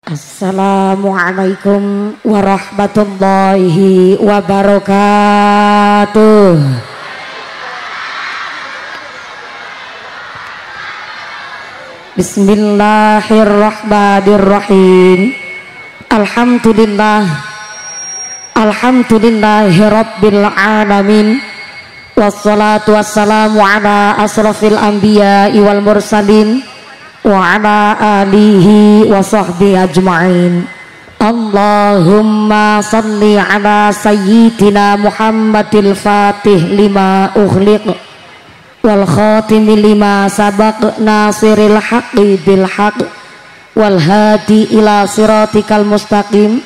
Assalamualaikum warahmatullahi wabarakatuh. Bismillahirrahmanirrahim. Alhamdulillahirabbil alamin. Wassalatu wassalamu ala asrafil anbiya'i wal mursalin wa ala alihi wa sahbihi ajma'in. Allahumma salli ala sayyidina Muhammadil fatih lima ughliq wal khatimi lima sabaq nasiril haqqi bil haqq wal hadi ila siratikal mustaqim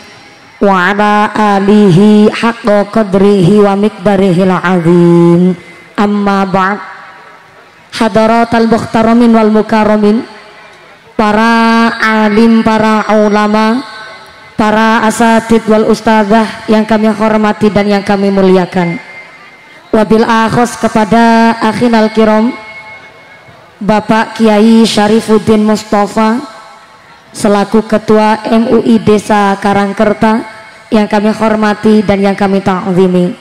wa ala alihi haqqa qadrihi wa miqdarihil azim. Amma ba'd. Hadaratal muhtaramin wal mukarramin, para alim, para ulama, para asatid wal ustadzah yang kami hormati dan yang kami muliakan. Wabil akhos kepada akhinal kiram Bapak Kiai Syarifuddin Mustafa selaku Ketua MUI Desa Karangkerta yang kami hormati dan yang kami ta'zimi.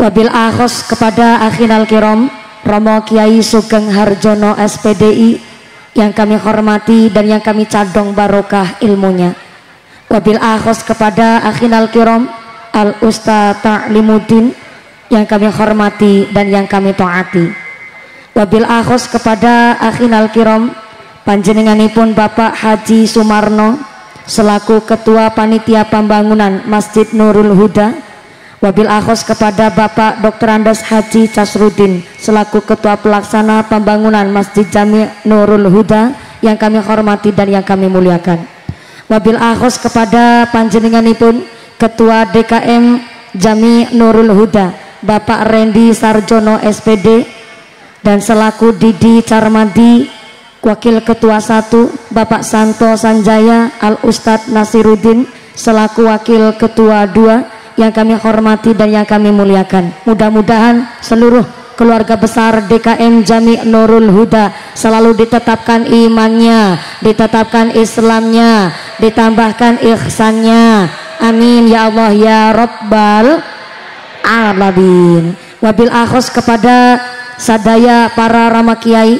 Wabil akhos kepada akhinal kiram Romo Kiai Sugeng Harjono SPDI yang kami hormati dan yang kami cadong barokah ilmunya. Wabil akhos kepada akhinal kiram Al Ustaz Ta'limuddin yang kami hormati dan yang kami taati. Wabil akhos kepada akhinal kiram panjenenganipun Bapak Haji Sumarno selaku Ketua Panitia Pembangunan Masjid Nurul Huda. Wabil akhos kepada Bapak Dr. Andes Haji Casrudin selaku Ketua Pelaksana Pembangunan Masjid Jami Nurul Huda yang kami hormati dan yang kami muliakan. Wabil akhos kepada panjenenganipun Ketua DKM Jami Nurul Huda Bapak Randy Sarjono SPD dan selaku Didi Carmadi Wakil Ketua 1 Bapak Santo Sanjaya Al Ustadz Nasiruddin selaku Wakil Ketua 2 yang kami hormati dan yang kami muliakan. Mudah-mudahan seluruh keluarga besar DKM Jami Nurul Huda selalu ditetapkan imannya, ditetapkan Islamnya, ditambahkan ihsannya. Amin ya Allah ya Rabbal alamin. Wabil akhos kepada sadaya para rama kiai,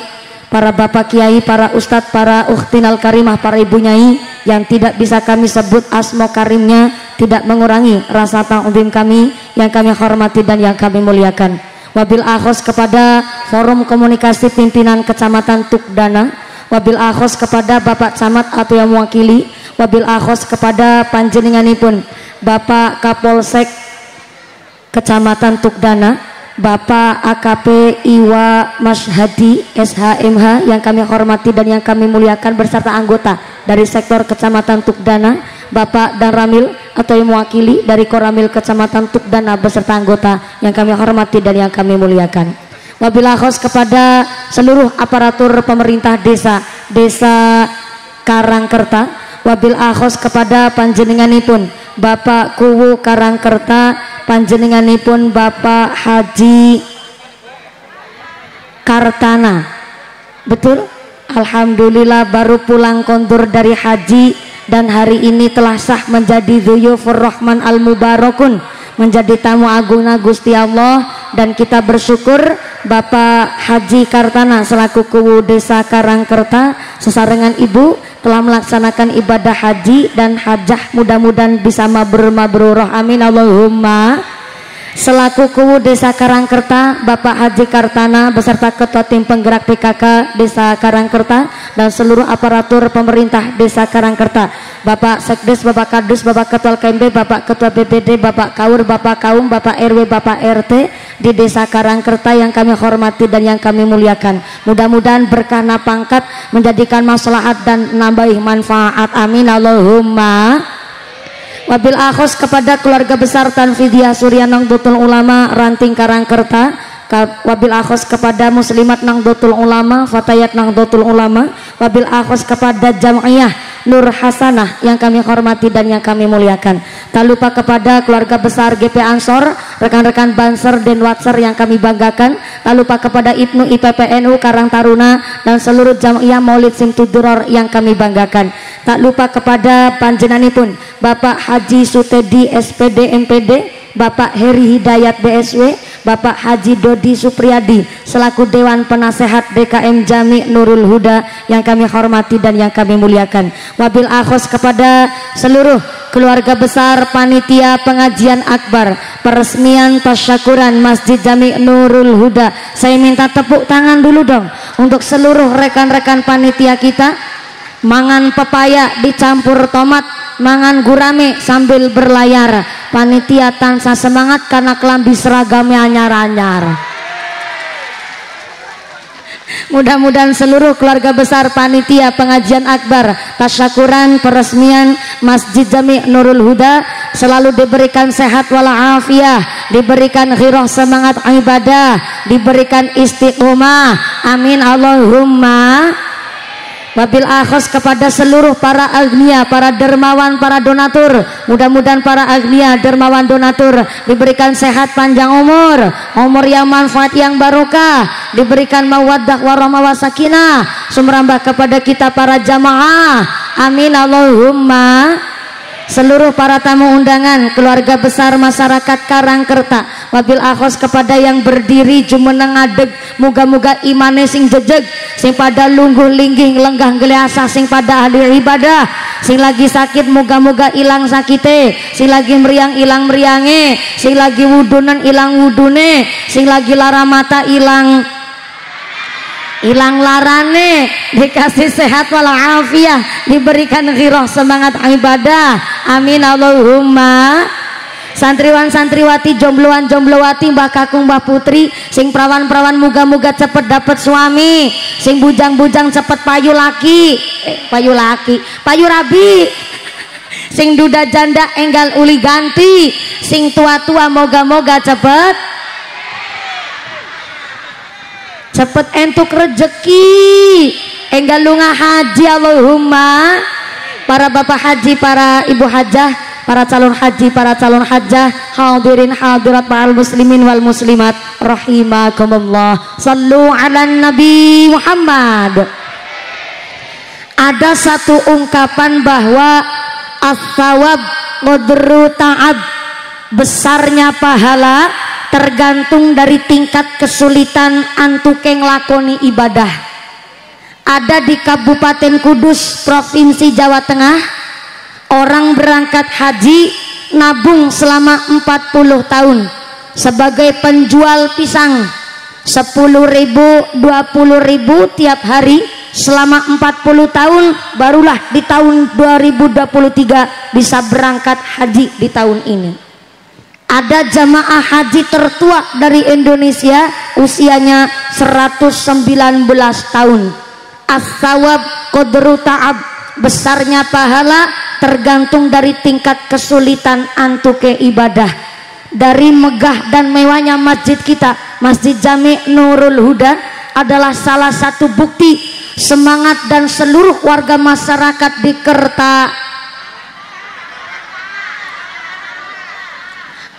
para bapak kiai, para ustadz, para ukhtinal karimah, para ibu nyai yang tidak bisa kami sebut asma karimnya, tidak mengurangi rasa ta'zim kami yang kami hormati dan yang kami muliakan. Wabil akhos kepada forum komunikasi pimpinan Kecamatan Tukdana, wabil akhos kepada Bapak Camat atau yang mewakili, wabil akhos kepada panjenenganipun Bapak Kapolsek Kecamatan Tukdana, Bapak AKP Iwa Mashhadi SHMH yang kami hormati dan yang kami muliakan beserta anggota dari sektor Kecamatan Tukdana, Bapak Dan Ramil atau yang mewakili dari Koramil Kecamatan Tukdana beserta anggota yang kami hormati dan yang kami muliakan. Wabil akhos kepada seluruh aparatur pemerintah desa Karangkerta, wabil akhos kepada panjenenganipun Bapak Kuwu Karangkerta, panjenenganipun Bapak Haji Kartana. Betul? Alhamdulillah baru pulang kondur dari haji dan hari ini telah sah menjadi Dzuyufur Rahman Al-Mubarakun, menjadi tamu agungna Gusti Allah, dan kita bersyukur Bapak Haji Kartana selaku Kuwu Desa Karangkerta sesarengan Ibu telah melaksanakan ibadah haji dan hajah, mudah-mudahan bisa mabrur-mabruroh amin Allahumma. Selaku Kuwu Desa Karangkerta Bapak Haji Kartana beserta Ketua Tim Penggerak PKK Desa Karangkerta dan seluruh aparatur pemerintah Desa Karangkerta, Bapak Sekdes, Bapak Kadus, Bapak Ketua KMB, Bapak Ketua BPD, Bapak Kaur, Bapak Kaum, Bapak RW, Bapak RT di Desa Karangkerta yang kami hormati dan yang kami muliakan. Mudah-mudahan berkah pangkat menjadikan maslahat dan nambah manfaat amin Allahumma. Wabil akhos kepada keluarga besar Tanfidiyah Surya Nahdlatul Ulama Ranting Karangkerta, wabil akhos kepada Muslimat Nahdlatul Ulama Fatayat Nahdlatul Ulama, wabil akhos kepada Jam'iyah Nur Hasanah yang kami hormati dan yang kami muliakan. Tak lupa kepada keluarga besar GP Ansor, rekan-rekan Banser dan Watser yang kami banggakan. Tak lupa kepada Ibnu IPPNU Karang Taruna dan seluruh jamaah Maulid Simtuduror yang kami banggakan. Tak lupa kepada panjenenganipun Bapak Haji Sutedi SPD MPD, Bapak Heri Hidayat BSW, Bapak Haji Dodi Supriyadi selaku Dewan Penasehat DKM Jami Nurul Huda yang kami hormati dan yang kami muliakan. Wabil akhos kepada seluruh keluarga besar panitia pengajian akbar peresmian tasyakuran Masjid Jami Nurul Huda. Saya minta tepuk tangan dulu dong untuk seluruh rekan-rekan panitia kita. Mangan pepaya dicampur tomat, mangan gurame sambil berlayar. Panitia tansah semangat karena kelambi seragamnya anyar-anyar. Mudah-mudahan seluruh keluarga besar panitia pengajian akbar tasyakuran peresmian Masjid Jami Nurul Huda selalu diberikan sehat walafiat, diberikan ghirah semangat ibadah, diberikan istiqomah. Amin Allahumma. Wabil akhos kepada seluruh para agnia, para dermawan, para donatur. Mudah-mudahan para agnia, dermawan, donatur diberikan sehat panjang umur, umur yang manfaat yang barokah, diberikan mawaddah warahmah wasakinah, sumrambah kepada kita para jamaah. Amin Allahumma. Seluruh para tamu undangan, keluarga besar masyarakat Karangkerta, wabil akhos kepada yang berdiri jumeneng adeg, muga-muga imane sing jejeg, sing pada lungguh lingging lenggah geleasa, sing pada ahli ibadah, sing lagi sakit muga-muga ilang sakite, sing lagi meriang ilang meriange, sing lagi wudunan ilang wudune, sing lagi lara mata ilang larane, dikasih sehat walafiat, diberikan ghirah semangat ibadah. Amin Allahumma. Santriwan santriwati, jombloan jomblowati, mbah kakung mbah putri, sing perawan-perawan muga-muga cepet dapat suami, sing bujang-bujang cepet payu rabi, sing duda janda enggal uli ganti, sing tua-tua moga-moga cepet entuk rezeki, enggal lunga haji Allahumma. Para bapak haji, para ibu hajah, para calon haji, para calon hajah, hadirin hadirat ma'al muslimin wal muslimat rahimakumullah. Sallu ala Nabi Muhammad. Ada satu ungkapan bahwa as-sawab qadru ta'ab, besarnya pahala tergantung dari tingkat kesulitan antuke nglakoni ibadah. Ada di Kabupaten Kudus, Provinsi Jawa Tengah, orang berangkat haji nabung selama 40 tahun sebagai penjual pisang 10.000, 20.000 tiap hari selama 40 tahun, barulah di tahun 2023 bisa berangkat haji di tahun ini. Ada jamaah haji tertua dari Indonesia, usianya 119 tahun. As-sawab qadru ta'ab, besarnya pahala tergantung dari tingkat kesulitan antuke ibadah. Dari megah dan mewahnya masjid kita, Masjid Jami Nurul Huda, adalah salah satu bukti semangat dan seluruh warga masyarakat di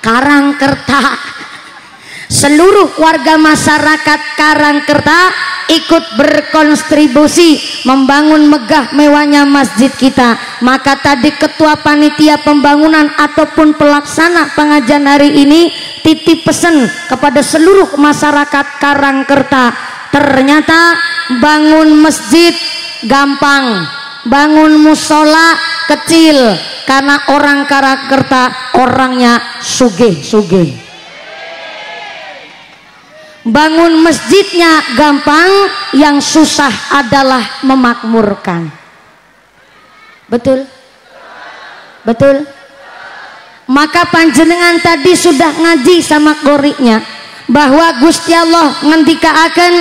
Karangkerta, seluruh warga masyarakat Karangkerta ikut berkontribusi membangun megah mewahnya masjid kita. Maka tadi ketua panitia pembangunan ataupun pelaksana pengajian hari ini titip pesan kepada seluruh masyarakat Karangkerta. Ternyata bangun masjid gampang, bangun musola kecil, karena orang Karangkerta orangnya sugih-sugih. Bangun masjidnya gampang, yang susah adalah memakmurkan. Betul? Betul? Maka panjenengan tadi sudah ngaji sama koriknya bahwa Gusti Allah ngendikaaken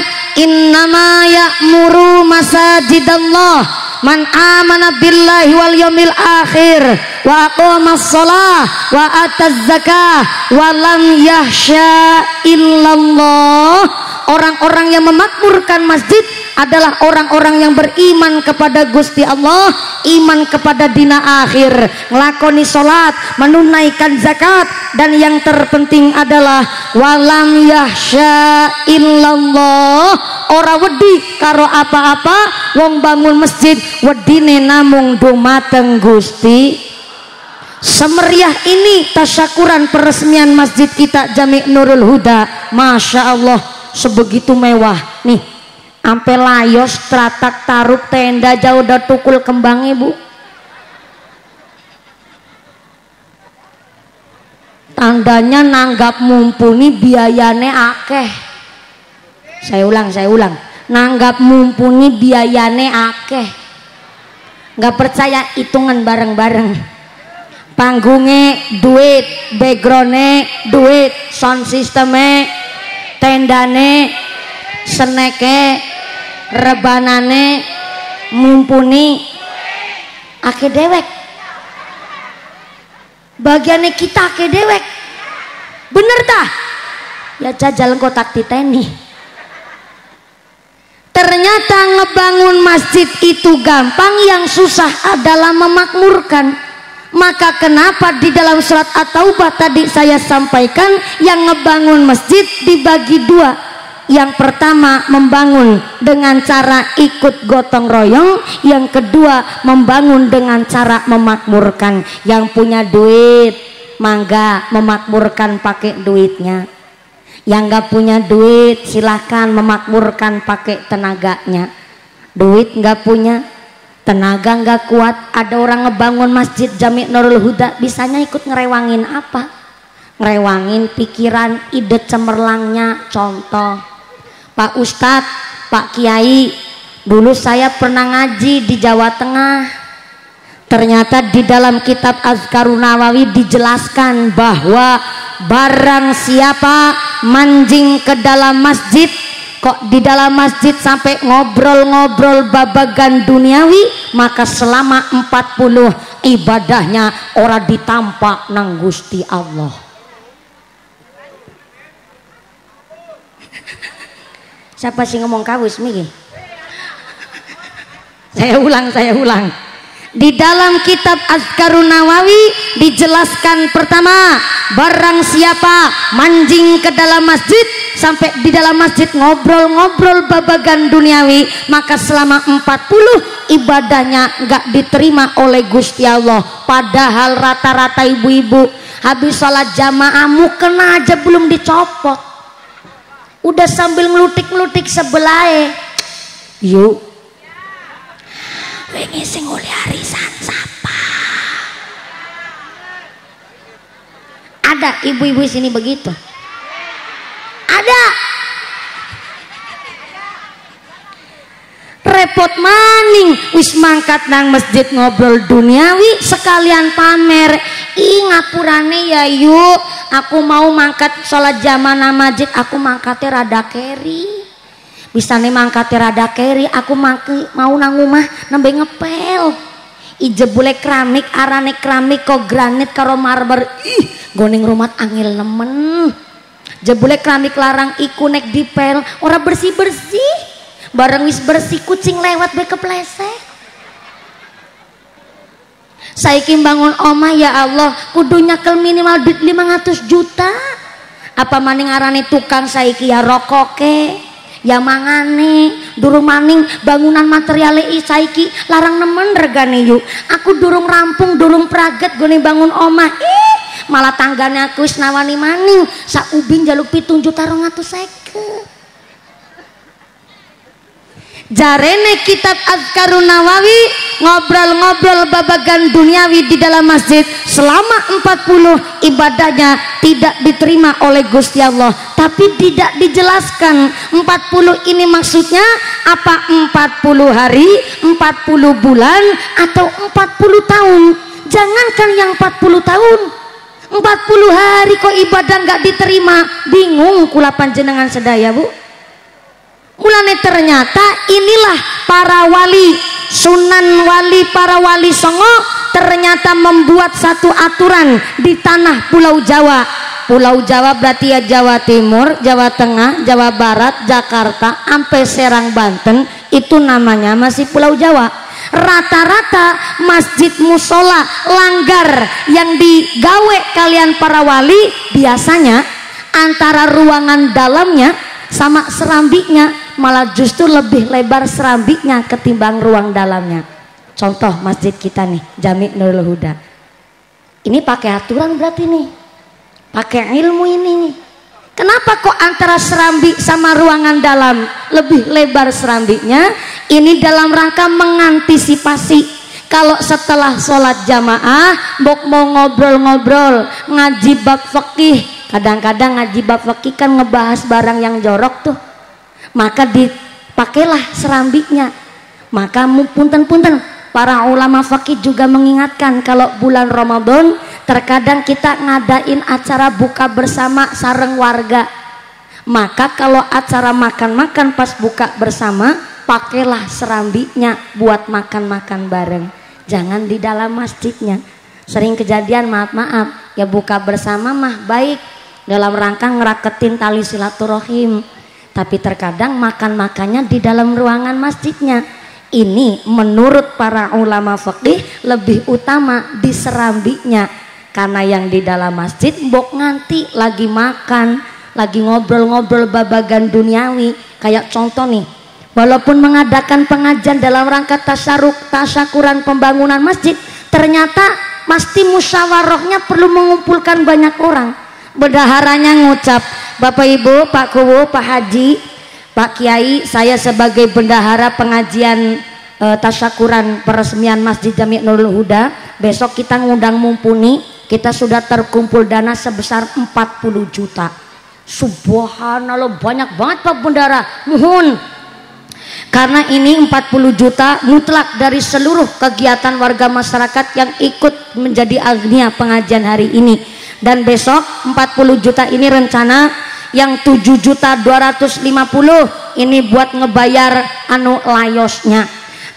innama ya'muru masajidallah man amana billahi wal yaumil akhir wa aqamas shalah wa ataz zakah wa lam yahsya illallah orang-orang yang memakmurkan masjid adalah orang-orang yang beriman kepada Gusti Allah, iman kepada dina akhir, ngelakoni sholat, menunaikan zakat, dan yang terpenting adalah walam yahsya illallah, ora wedi karo apa-apa, wong bangun masjid wedine namung dumateng Gusti. Semeriah ini tasyakuran peresmian masjid kita Jami Nurul Huda, Masya Allah, sebegitu mewah nih, ampe layos, teratak, taruk, tenda, jauh udah tukul kembangnya bu. Tandanya nanggap mumpuni biayane akeh. Saya ulang, nanggap mumpuni biayane akeh. Nggak percaya, hitungan bareng-bareng. Panggungnya duit, backgroundnya duit, sound systemnya, tendane, seneke, rebanane, mumpuni, ake dewek. Bagiannya kita ake dewek, bener tah? Ya jajal kotak titeni. Ternyata ngebangun masjid itu gampang, yang susah adalah memakmurkan. Maka kenapa di dalam surat At-Taubah tadi saya sampaikan yang ngebangun masjid dibagi dua. Yang pertama membangun dengan cara ikut gotong royong, yang kedua membangun dengan cara memakmurkan. Yang punya duit mangga memakmurkan pakai duitnya, yang gak punya duit silahkan memakmurkan pakai tenaganya. Duit gak punya, tenaga nggak kuat, ada orang ngebangun masjid Jami Nurul Huda, bisanya ikut ngerewangin apa? Ngerewangin pikiran, ide cemerlangnya. Contoh, Pak Ustadz, Pak Kiai, dulu saya pernah ngaji di Jawa Tengah. Ternyata di dalam kitab Azkarun Nawawi dijelaskan bahwa barang siapa mancing ke dalam masjid, kok di dalam masjid sampai ngobrol-ngobrol babagan duniawi, maka selama 40 ibadahnya ora ditampak nang Gusti Allah. Siapa sih ngomong kawis miki? Saya ulang. Di dalam kitab Azkarun Nawawi dijelaskan pertama, barang siapa mancing ke dalam masjid sampai di dalam masjid ngobrol-ngobrol babagan duniawi, maka selama 40 ibadahnya gak diterima oleh Gusti Allah. Padahal rata-rata ibu-ibu habis sholat jamaah mukena aja belum dicopot, udah sambil ngelutik-ngelutik sebelahnya, yuk wingi sing oleh arisan sapa. Ada ibu-ibu sini begitu? Ada. Repot maning wis mangkat nang masjid ngobrol duniawi sekalian pamer. Ih ngapurane ya yuk, aku mau mangkat sholat jamaah nang masjid, aku mangkatnya rada keri. Bisa nih mangkate rada keri, aku mau nang omah nembe ngepel. Ijebule keramik, arane keramik kok granit karo marmer. Ih, goning rumat angel nemen. Jebule keramik larang iku nek dipel ora bersih-bersih. Bareng wis bersih kucing lewat be kepleset. Saiki bangun omah ya Allah, kudu nyakel minimal duit 500 juta. Apa maning arane tukang saiki ya rokoke. Ya mangane durung maning bangunan materiale saiki larang nemen regane yuk. Aku durung rampung, durung praget gone bangun omah. Malah tanggane aku wis nawani maning sak ubin jaluk 7.250.000. Jarene kitab Azkarun Nawawi ngobrol-ngobrol babagan duniawi di dalam masjid selama 40 ibadahnya tidak diterima oleh Gusti Allah. Tapi tidak dijelaskan 40 ini maksudnya apa, 40 hari, 40 bulan, atau 40 tahun. Jangankan yang 40 tahun, 40 hari kok ibadah nggak diterima, bingung kula panjenengan sedaya bu. Mulane ternyata inilah para wali, Sunan Wali, para wali songo ternyata membuat satu aturan di tanah Pulau Jawa. Pulau Jawa berarti ya Jawa Timur, Jawa Tengah, Jawa Barat, Jakarta, sampai Serang Banten, itu namanya masih Pulau Jawa. Rata-rata masjid musola langgar yang digawe kalian para wali biasanya antara ruangan dalamnya sama serambinya malah justru lebih lebar serambinya ketimbang ruang dalamnya. Contoh masjid kita nih, Jami Nurul Huda. Ini pakai aturan berarti nih, pakai ilmu ini nih. Kenapa kok antara serambi sama ruangan dalam lebih lebar serambinya? Ini dalam rangka mengantisipasi kalau setelah sholat jamaah mau ngobrol-ngobrol ngaji bab fikih. Kadang-kadang ngaji bab fikih kan ngebahas barang yang jorok tuh, maka dipakailah serambinya. Maka punten-punten para ulama fikih juga mengingatkan kalau bulan Ramadan terkadang kita ngadain acara buka bersama sareng warga. Maka kalau acara makan-makan pas buka bersama, pakailah serambinya buat makan-makan bareng. Jangan di dalam masjidnya. Sering kejadian, maaf-maaf, ya buka bersama mah baik dalam rangka ngeraketin tali silaturahim. Tapi terkadang makan-makannya di dalam ruangan masjidnya. Ini menurut para ulama fikih lebih utama di serambinya. Karena yang di dalam masjid mbok nganti lagi makan, lagi ngobrol-ngobrol babagan duniawi. Kayak contoh nih, walaupun mengadakan pengajian dalam rangka tasyakuran pembangunan masjid, ternyata pasti musyawarahnya perlu mengumpulkan banyak orang. Bendaharanya ngucap, Bapak Ibu, Pak Kuwu, Pak Haji, Pak Kiai, saya sebagai bendahara pengajian tasyakuran peresmian Masjid Jami Nurul Huda, besok kita ngundang mumpuni, kita sudah terkumpul dana sebesar 40 juta. Subhanallah, banyak banget Pak Bendahara. Mohon, karena ini 40 juta mutlak dari seluruh kegiatan warga masyarakat yang ikut menjadi agnia pengajian hari ini. Dan besok 40 juta ini rencana yang 7.250.000 ini buat ngebayar layosnya.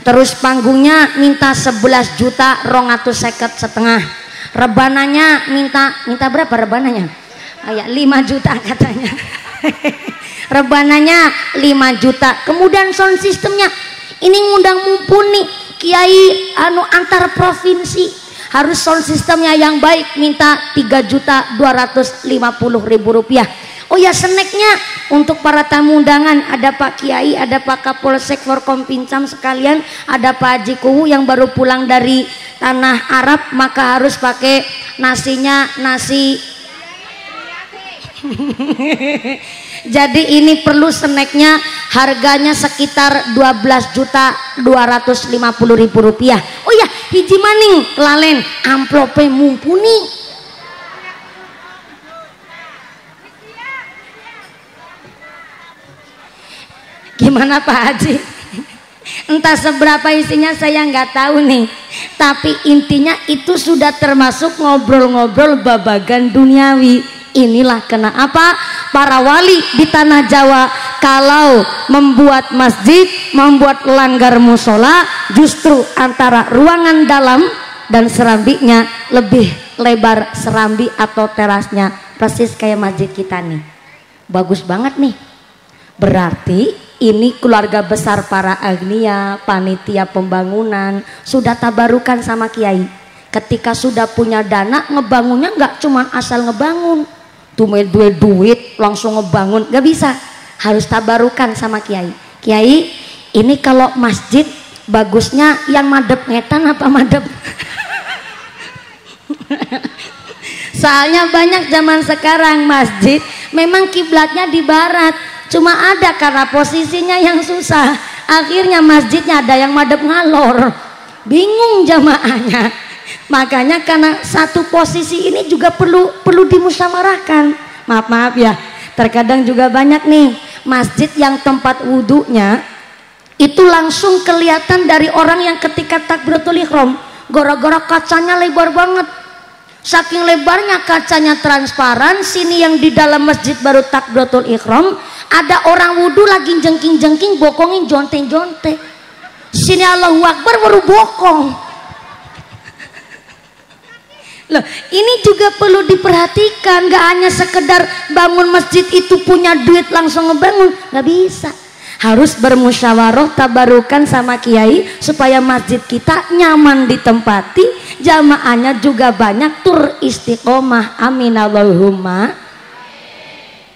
Terus panggungnya minta 11.250.000. Rebananya minta berapa rebananya? Ya 5 juta katanya. Rebananya 5 juta. Kemudian sound sistemnya ini ngundang mumpuni kiai antar provinsi, harus sound sistemnya yang baik, minta 3.250.000 rupiah. Oh ya, snacknya untuk para tamu undangan ada Pak Kiai, ada Pak Kapolsek Forkompincam sekalian, ada Pak Haji Kuwu yang baru pulang dari tanah Arab, maka harus pakai nasinya nasi. Jadi ini perlu snacknya, harganya sekitar 12.250.000 rupiah. Oh ya, hiji maning lalen amplope mumpuni. Gimana Pak Haji? Entah seberapa isinya saya nggak tahu nih, tapi intinya itu sudah termasuk ngobrol-ngobrol babagan duniawi. Inilah kenapa para wali di tanah Jawa kalau membuat masjid, membuat langgar musola, justru antara ruangan dalam dan serambinya lebih lebar serambi atau terasnya, persis kayak masjid kita nih. Bagus banget nih. Berarti ini keluarga besar para agnia, panitia pembangunan sudah tabarukan sama kiai. Ketika sudah punya dana, ngebangunnya nggak cuma asal ngebangun, duit langsung ngebangun, nggak bisa, harus tabarukan sama kiai. Kiai, ini kalau masjid bagusnya yang madep ngetan apa madep? Soalnya banyak zaman sekarang masjid memang kiblatnya di barat, cuma ada karena posisinya yang susah, akhirnya masjidnya ada yang madep ngalor, bingung jamaahnya. Makanya karena satu posisi ini juga perlu dimusyawarahkan. Maaf ya, terkadang juga banyak nih masjid yang tempat wudhunya itu langsung kelihatan dari orang yang ketika takbiratul ihram, gara-gara kacanya lebar banget. Saking lebarnya kacanya transparan, sini yang di dalam masjid baru takbiratul ihram, ada orang wudhu lagi jengking-jengking, bokongin jonte-jonte. Sini Allahu Akbar baru bokong. Loh, ini juga perlu diperhatikan, gak hanya sekedar bangun masjid itu punya duit langsung ngebangun, gak bisa. Harus bermusyawarah tabarukan sama kiai supaya masjid kita nyaman ditempati, jamaahnya juga banyak, tur istiqomah. Amin Allahumma.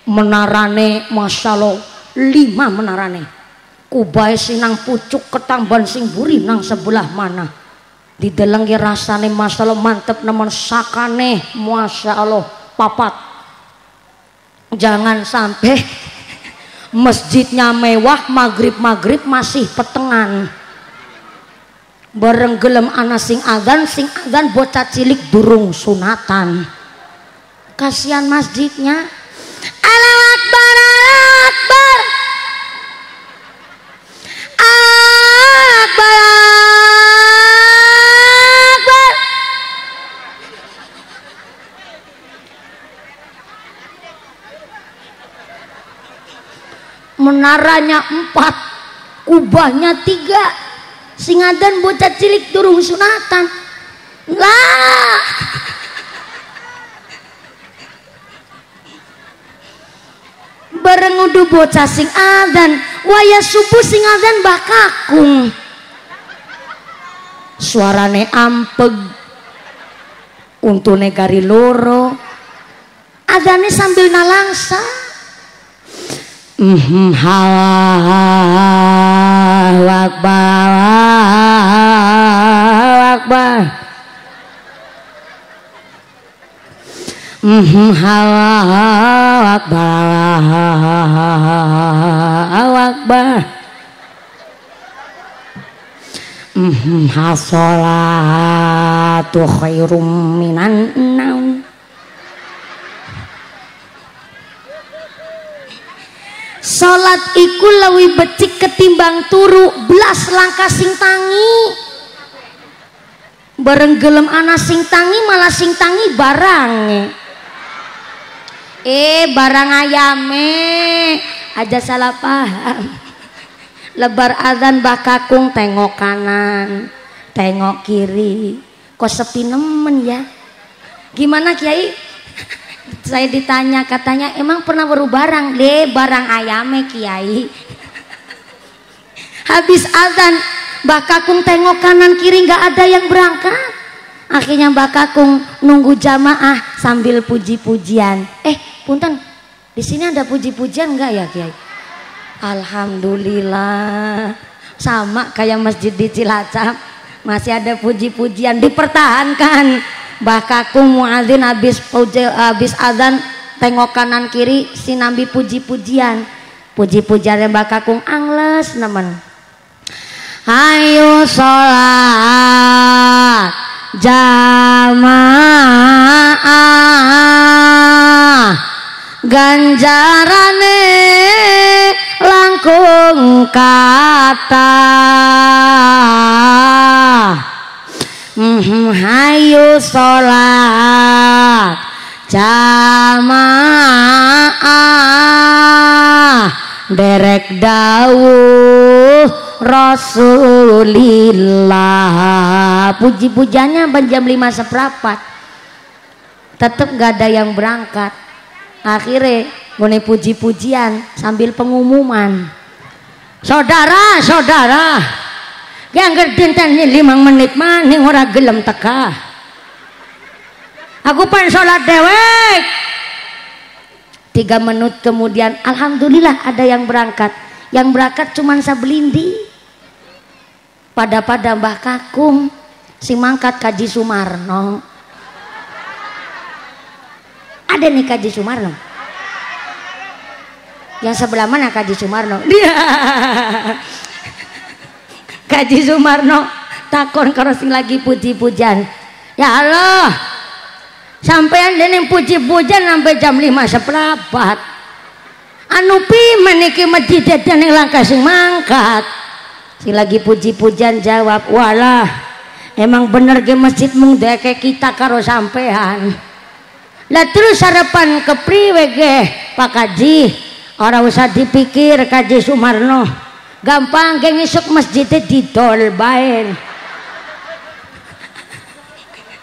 Menarane masyaallah 5 menarane. Kubai sinang pucuk ketamban sing buri nang sebelah mana. Didelengi rasane masyaallah mantep nemen sakane masyaallah 4. Jangan sampai masjidnya mewah maghrib masih petengan. Bareng gelem ana sing adzan bocah cilik durung sunatan. Kasihan masjidnya. Allahu Akbar, Allahu Akbar. Akbar. Menaranya 4, kubahnya 3, singadan bocah cilik durung sunatan lah. Bareng udah bocah sing adan waya subuh sing adan bakakung, suarane ampeg, untune gari loro, adane sambil nalangsa. Allahu Akbar, Allahu Akbar. Allahu Akbar, Allahu Akbar. As-sholatu khairum minan naum. Salat iku lewi becik ketimbang turu belas langkah sing tangi. Bareng gelem ana sing tangi malah sing tangi barang. Barang ayame aja salah paham. Lebar adzan bakakung tengok kanan, tengok kiri. Kok sepi nemen ya? Gimana Kiai? Saya ditanya, katanya emang pernah baru barang deh, barang ayame Kiai. Habis azan Mbak Kakung tengok kanan kiri nggak ada yang berangkat. Akhirnya Mbak Kakung nunggu jamaah sambil puji-pujian. Punten, di sini ada puji-pujian nggak ya Kiai? Alhamdulillah, sama kayak masjid di Cilacap, masih ada puji-pujian, dipertahankan. Mbah Kakung muadzin habis adzan tengok kanan kiri sinambi puji-pujian. Puji-pujiannya Mbah Kakung angles nemen. Ayo sholat jamaah ganjarane langkung kata. Hayu sholat jamaah derek dawuh Rasulillah. Puji-pujiannya jam 5:15 tetep gak ada yang berangkat. Akhirnya mulai puji-pujian sambil pengumuman, saudara yang gerdinten 5 menit maning ora gelem teka. Aku pengen sholat dewek. 3 menit kemudian alhamdulillah ada yang berangkat. Yang berangkat cuman sabelindi. Pada Mbah Kakung si mangkat Kaji Sumarno. Ada nih Kaji Sumarno. Yang sebelah mana Kaji Sumarno? Dia Kaji Sumarno takon karo sing lagi puji-pujian. Ya Allah, sampean dene puji-pujian sampai jam 5:15. Anu pimen iki masjid dene langkah sing mangkat. Sing lagi puji-pujian jawab, "Walah, emang bener ge masjid mung deke kita karo sampean." Lah terus sarapan kepriwe ge Pak Kaji? Ora usah dipikir Kaji Sumarno. Gampang geng isuk masjidnya didol bae.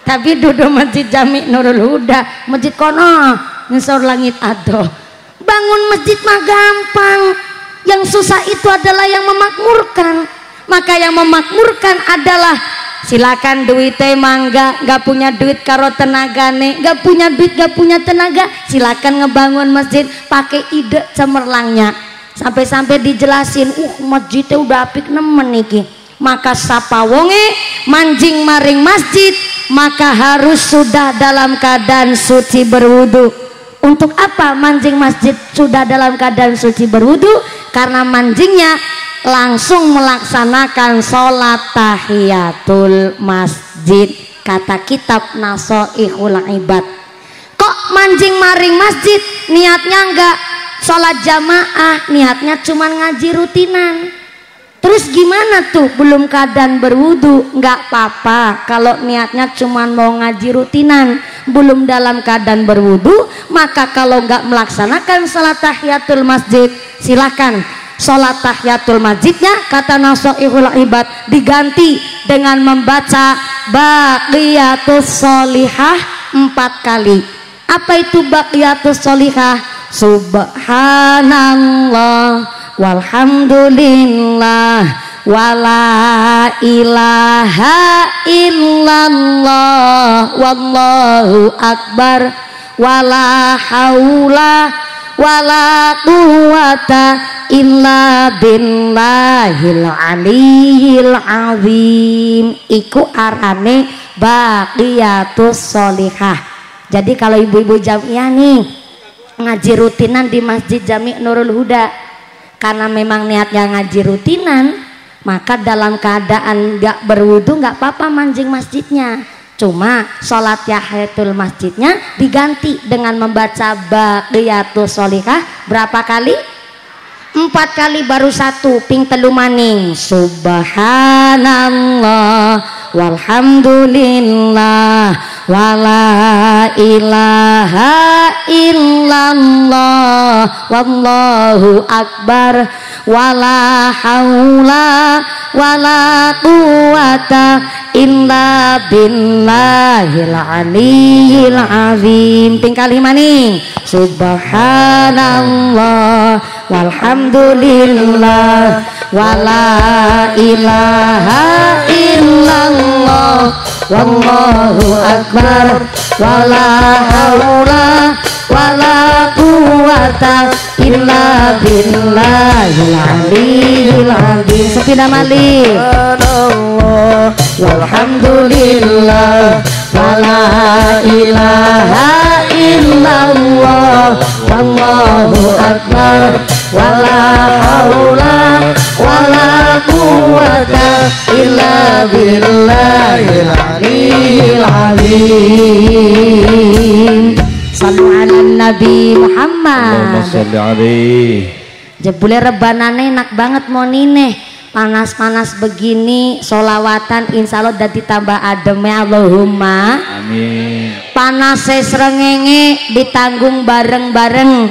Tapi duduk masjid Jami Nurul Huda, masjid kono ngisor langit ado. Bangun masjid mah gampang, yang susah itu adalah yang memakmurkan. Maka yang memakmurkan adalah silakan duitnya mangga, gak punya duit karo tenagane, gak punya duit gak punya tenaga, silakan ngebangun masjid pakai ide cemerlangnya. Sampai-sampai dijelasin, masjidnya udah apik nemen niki. Maka sapa wonge manjing maring masjid, maka harus sudah dalam keadaan suci berwudu. Untuk apa manjing masjid sudah dalam keadaan suci berwudu? Karena manjingnya langsung melaksanakan sholat tahiyatul masjid, kata kitab Nasoihul Ibad. Kok manjing maring masjid niatnya enggak sholat jamaah, niatnya cuma ngaji rutinan? Terus gimana tuh belum keadaan berwudu? Nggak apa-apa kalau niatnya cuma mau ngaji rutinan, belum dalam keadaan berwudu. Maka kalau nggak melaksanakan sholat tahiyatul masjid, silakan sholat tahiyatul masjidnya, kata Nasoihul Ibad, diganti dengan membaca baqiyatus sholihah 4 kali. Apa itu baqiyatus sholihah? Subhanallah walhamdulillah wala ilaha illallah wallahu akbar wala haula wala quwata illa billahil aliyil azim. Iku arane baqiyatus sholihah. Jadi kalau ibu-ibu jamiah nih ngaji rutinan di Masjid Jami Nurul Huda, karena memang niatnya ngaji rutinan, maka dalam keadaan gak berwudu gak apa-apa manjing masjidnya. Cuma sholat tahiyatul masjidnya diganti dengan membaca baqiyatus sholihah berapa kali? 4 kali baru 1 ping telu maning. Subhanallah walhamdulillah wala ilaha illallah wallahu akbar wala haula wala quwata illa billahil aliyil azim. Ping kali maning. Subhanallah walhamdulillah wala ilaha illallah wallahu akbar wala haula wala quwata illa billahil aliyil azim. Sepina malih. Subhanallah walhamdulillah wala ilaha illallah wallahu akbar wala haula wala quwata illa billahil aliyil azim. Sallu ala Nabi Muhammad. Sallu alaihi. Jebule rebanane enak banget mau nineh. Panas-panas begini solawatan insya Allah udah ditambah ademnya. Allahumma amin. Panase srengenge ditanggung bareng-bareng,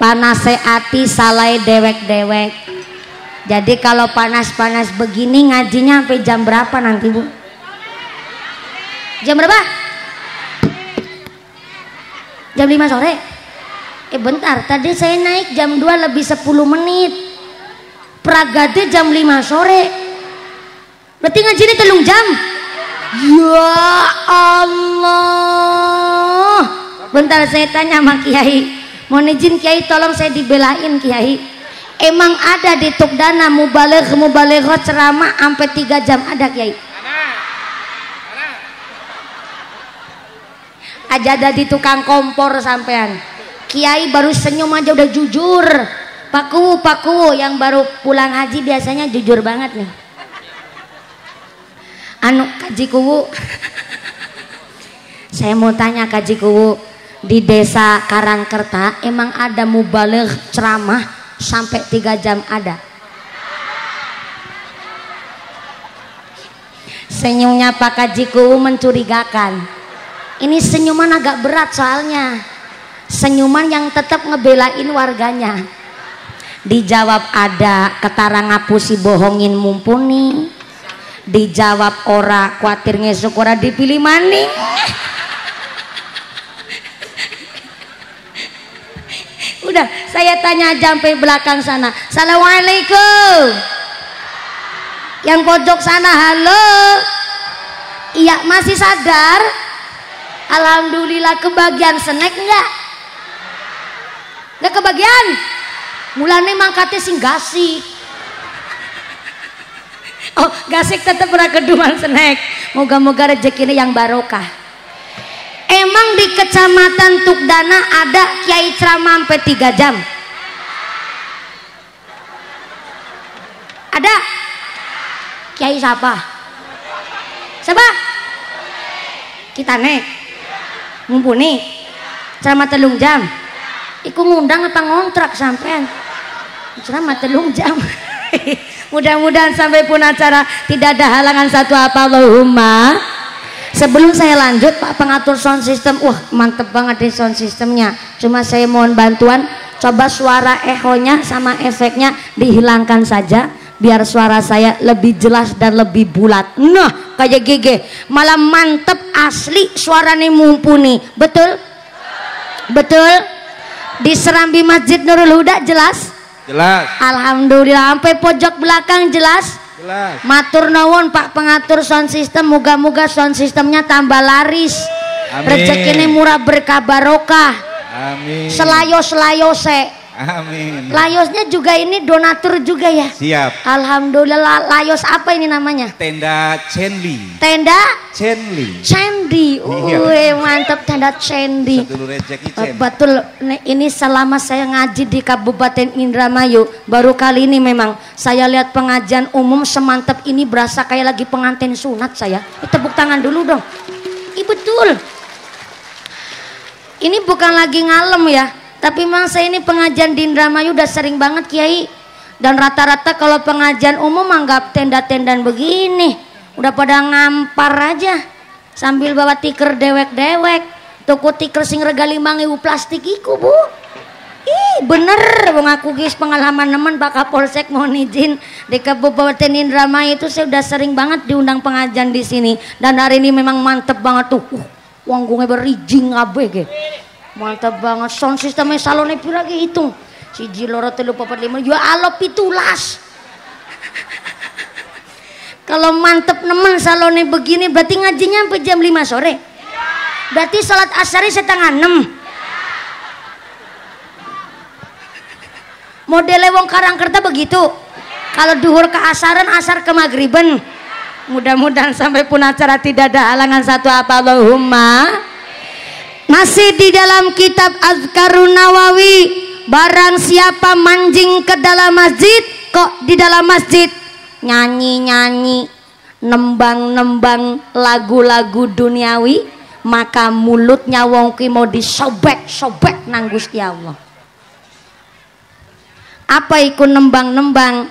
panase ati salai dewek-dewek. Jadi kalau panas-panas begini ngajinya sampai jam berapa nanti Bu? Jam berapa? Jam 5 sore? Bentar, tadi saya naik jam 2 lebih 10 menit. Pragade jam 5 sore. Berarti ngaji ini 3 jam. Ya Allah. Bentar saya tanya sama Kiai. Mohon izin Kiai, tolong saya dibelain Kiai. Emang ada di Tukdana mubaligh ceramah sampai 3 jam ada Kiai? Aja ada di tukang kompor sampean. Kiai baru senyum aja udah jujur. Paku yang baru pulang haji biasanya jujur banget nih. Anu Kaji Kuwu, saya mau tanya Kaji Kuwu, di desa Karangkerta emang ada mubaligh ceramah sampai 3 jam ada? Senyumnya Pak Kaji Kuwu mencurigakan. Ini senyuman agak berat soalnya. Senyuman yang tetap ngebelain warganya. Dijawab ada, ketara ngapusi bohongin mumpuni. Dijawab ora, kuatir ngesuk ora dipilih maning. Udah, saya tanya sampai belakang sana. Assalamualaikum. Yang pojok sana, halo. Iya, masih sadar? Alhamdulillah. Kebagian snack enggak? Enggak kebagian? Mulane mangkatnya sing gasik. Oh, gasik tetap pernah keduman snack. Moga-moga rezekinya yang barokah. Emang di Kecamatan Tukdana ada kiai ceramah sampai 3 jam? Ada? Kiai siapa? Siapa? Kita nek mumpuni ceramah 3 jam. Iku ngundang apa ngontrak sampean? Ceramah 3 jam. Mudah-mudahan sampai pun acara tidak ada halangan satu apa Allahumma. Sebelum saya lanjut Pak pengatur sound system, wah mantep banget deh sound systemnya. Cuma saya mohon bantuan, coba suara echonya sama efeknya dihilangkan saja biar suara saya lebih jelas dan lebih bulat. Nah kayak gege malah mantep asli, suaranya mumpuni. Betul? Betul? Di Serambi Masjid Nurul Huda jelas? Jelas. Alhamdulillah. Sampai pojok belakang jelas? Jelas. Matur nuwun Pak pengatur sound system, moga-moga sound systemnya tambah laris. Rezekinya murah berkah barokah. Amin. Selayos-layose. Amin. Layosnya juga ini donatur juga ya? Siap. Alhamdulillah. Layos apa ini namanya? Tenda Cenli. Tenda Cenli. Cendi. Mantap tenda Cendi. Sedulur rezeki Cen. Betul. Ini selama saya ngaji di Kabupaten Indramayu, baru kali ini memang saya lihat pengajian umum semantap ini, berasa kayak lagi pengantin sunat saya. Tepuk tangan dulu dong. Betul. Ini bukan lagi ngalem ya. Tapi memang saya ini pengajian di Indramayu udah sering banget Kiai. Dan rata-rata kalau pengajian umum anggap tenda-tendaan begini. Udah pada ngampar aja. Sambil bawa tiker dewek-dewek. Tuku tiker sing rega 5.000 plastik iku bu. Ih bener. Mengaku guys pengalaman nemen Pak Kapolsek mohon izin. Di Kabupaten Indramayu itu saya udah sering banget diundang pengajian di sini. Dan hari ini memang mantep banget tuh. Wanggungnya berijing abe ge. Mantap banget sound sistemnya salonnya pira ge hitung. 1 2 3 4 5 ya alop 17. Kalau mantep nemen salonnya begini berarti ngajinya sampai jam 5 sore. Berarti salat asar setengah 6. Modelnya wong Karangkerta begitu. Kalau duhur ke asaran, asar ke maghriban. Mudah-mudahan sampai pun acara tidak ada halangan satu apa Allahumma. Masih di dalam kitab Azkarun Nawawi, barang siapa manjing ke dalam masjid, kok di dalam masjid nyanyi-nyanyi, nembang-nembang lagu-lagu duniawi, maka mulutnya wong ki mau disobek-sobek nang Gusti Allah. Apa ikut nembang-nembang?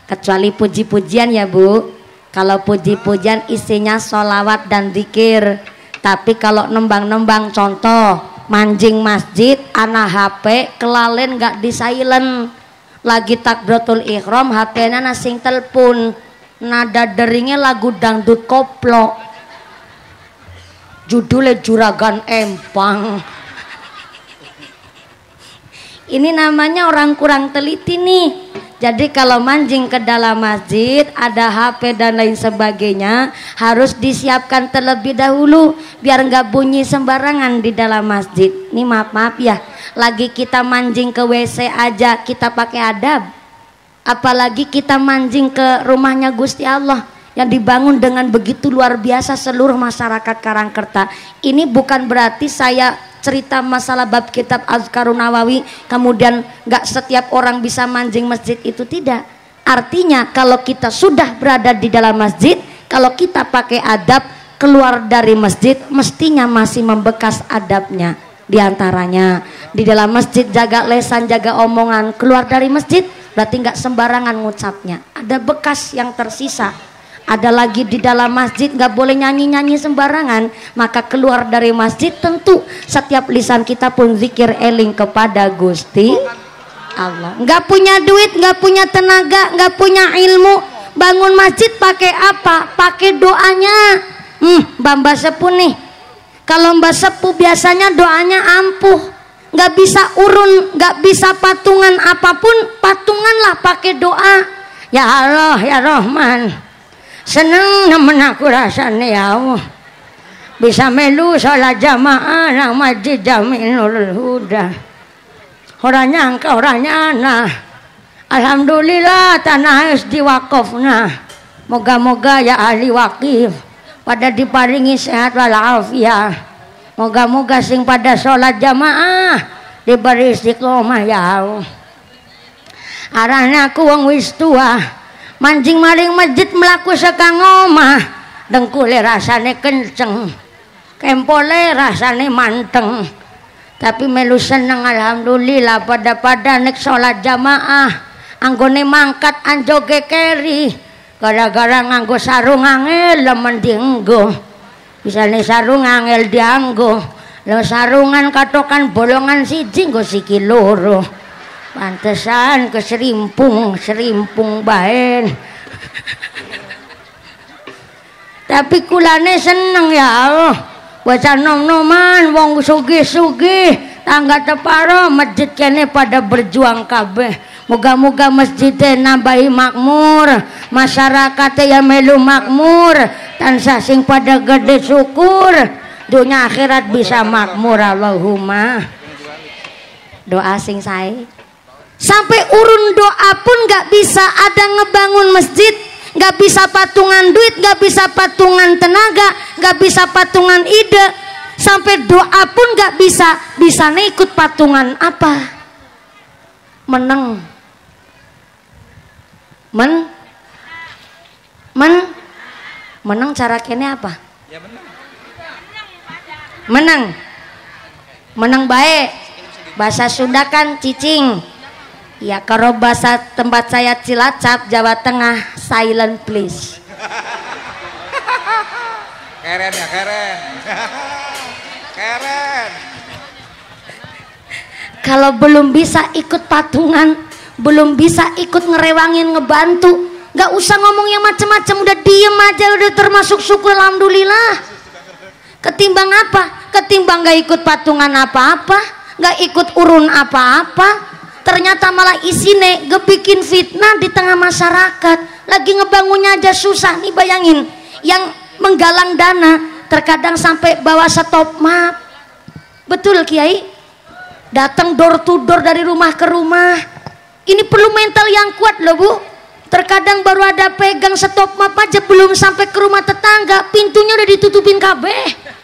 Kecuali puji-pujian ya Bu. Kalau puji-pujian isinya sholawat dan zikir. Tapi kalau nembang-nembang, contoh manjing masjid, anak HP kelalen nggak di silent, lagi takbiratul ihram HP-nya nasing telepon, nada deringnya lagu dangdut koplo, judulnya Juragan Empang. Ini namanya orang kurang teliti nih. Jadi kalau manjing ke dalam masjid, ada HP dan lain sebagainya, harus disiapkan terlebih dahulu biar nggak bunyi sembarangan di dalam masjid. Ini maaf ya, lagi kita manjing ke WC aja kita pakai adab, apalagi kita manjing ke rumahnya Gusti Allah yang dibangun dengan begitu luar biasa seluruh masyarakat Karangkerta. Ini bukan berarti saya cerita masalah bab kitab Azkarun Nawawi kemudian nggak setiap orang bisa manjing masjid, itu tidak. Artinya kalau kita sudah berada di dalam masjid, kalau kita pakai adab, keluar dari masjid mestinya masih membekas adabnya. Di antaranya di dalam masjid jaga lesan, jaga omongan. Keluar dari masjid berarti nggak sembarangan ngucapnya, ada bekas yang tersisa. Ada lagi di dalam masjid nggak boleh nyanyi-nyanyi sembarangan. Maka keluar dari masjid tentu setiap lisan kita pun zikir eling kepada Gusti Allah. Nggak punya duit, nggak punya tenaga, nggak punya ilmu, bangun masjid pakai apa? Pakai doanya. Mbak Sepuh nih, kalau Mbak Sepuh biasanya doanya ampuh, nggak bisa urun, nggak bisa patungan apapun, patunganlah pakai doa. Ya Allah ya Rahman, seneng nemen aku rasanya ya Allah, bisa melu sholat jamaah nang masjid Jami'ul Huda. Orang nyangka orang nyana, alhamdulillah tanah harus diwakafna. Moga-moga ya ahli wakif pada diparingi sehat walafiat. Moga-moga sing pada sholat jamaah diberi istiqomah ya Allah. Arahnya aku wong wis tua, mancing maring masjid melaku sekang omah, dengkule rasane kenceng, kempole rasane manteng, tapi melu seneng alhamdulillah pada nek sholat jamaah anggone mangkat anjoge keri gara-gara nganggo sarung angel lemen dienggo. Bisane sarung angel dianggo, lho sarungan katokan bolongan siji nggo siki loro. Pantesan keserimpung baen. Tapi kulane seneng ya Allah, bocah nom-noman wong sugih-sugih tangga teparo masjid kene pada berjuang kabeh. Moga-moga masjidnya nambahi makmur, masyarakatnya ya melu makmur, tansah sing pada gede syukur, dunia akhirat bisa makmur. Allahumma. Doa sing sae. Sampai urun doa pun gak bisa ada ngebangun masjid, gak bisa patungan duit, gak bisa patungan tenaga, gak bisa patungan ide. Sampai doa pun gak bisa, bisanya ikut patungan apa? Meneng. Menang cara kene apa? Ya menang baik. Bahasa Sunda kan cicing. Ya kalau bahasa tempat saya Cilacap Jawa Tengah silent please. Keren ya keren. Keren. Kalau belum bisa ikut patungan, belum bisa ikut ngerewangin ngebantu, nggak usah ngomong yang macam-macam, udah diem aja udah termasuk syukur alhamdulillah. Ketimbang apa? Ketimbang nggak ikut patungan apa-apa, nggak ikut urun apa-apa, ternyata malah isine ngebikin fitnah di tengah masyarakat. Lagi ngebangunnya aja susah nih, bayangin yang menggalang dana terkadang sampai bawa stop map. Betul Kiai, datang door to door dari rumah ke rumah. Ini perlu mental yang kuat loh Bu. Terkadang baru ada pegang stop map aja, belum sampai ke rumah tetangga pintunya udah ditutupin kabeh.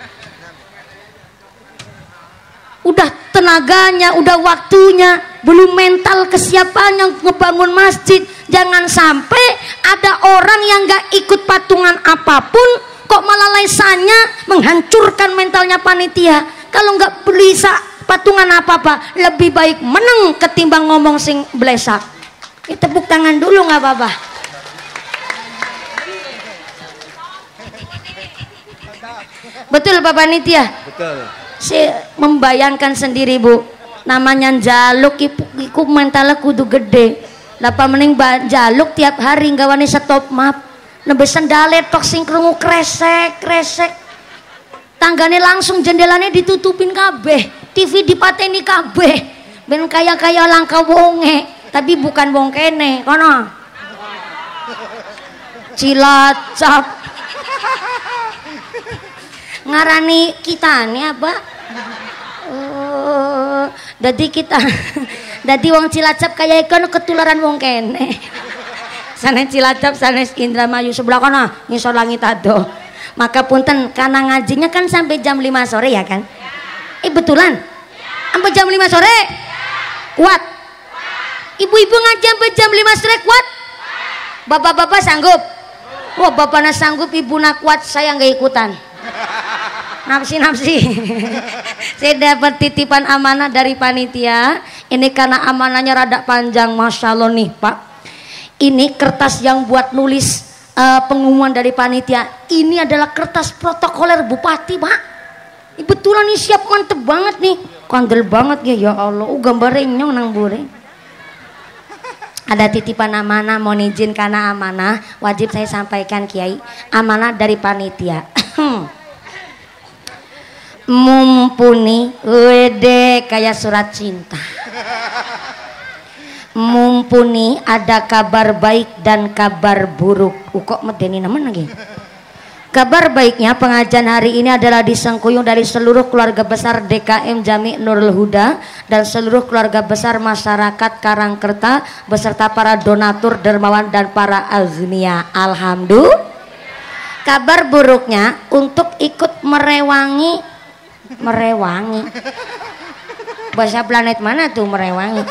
Udah tenaganya, udah waktunya, belum mental kesiapannya ngebangun masjid. Jangan sampai ada orang yang gak ikut patungan apapun kok malah lesannya menghancurkan mentalnya panitia. Kalau gak bisa patungan apa-apa, lebih baik menang ketimbang ngomong sing blesak. Tepuk tangan dulu gak apa-apa. Betul Pak Panitia? Betul. Saya membayangkan sendiri Bu, namanya jaluk iku mentalnya kudu gede. Lapa mending jaluk tiap hari gawane stop map, nembe sendale tok sing krungu kresek. Tanggane langsung jendelanya ditutupin kabeh, TV dipateni kabeh. Ben kaya-kaya langka wonge, tapi bukan wong kene, kono. Cilacap. Ngarani kita nih apa? Jadi kita jadi wong Cilacap kayak ikan ketularan wong kene. Sanes Cilacap, sanes Indramayu sebelah kono ngisor langit ado. Maka punten karena ngajinya kan sampai jam 5 sore ya kan? Betulan? Sampai jam 5 sore? Kuat? Ibu-ibu ngaji sampai jam 5 sore kuat? Bapak-bapak sanggup? Wah bapaknya sanggup, ibu nak kuat, saya nggak ikutan. Nafsi saya dapat titipan amanah dari panitia ini karena amanahnya rada panjang. Masya Allah nih Pak, ini kertas yang buat nulis pengumuman dari panitia, ini adalah kertas protokoler bupati Pak. Betulan nih siap, mantep banget nih, kandel banget ya Allah. Gambarnya nyong nang bure. Ada titipan amanah, mohon izin karena amanah wajib saya sampaikan Kiai. Amanah dari panitia. Mumpuni wede kayak surat cinta. Mumpuni ada kabar baik dan kabar buruk. Kok medeni nemen lagi. Kabar baiknya pengajian hari ini adalah disengkuyung dari seluruh keluarga besar DKM Jami Nurul Huda dan seluruh keluarga besar masyarakat Karangkerta beserta para donatur, dermawan dan para aznia. Alhamdulillah. Kabar buruknya untuk ikut merewangi bahasa planet mana tuh merewangi?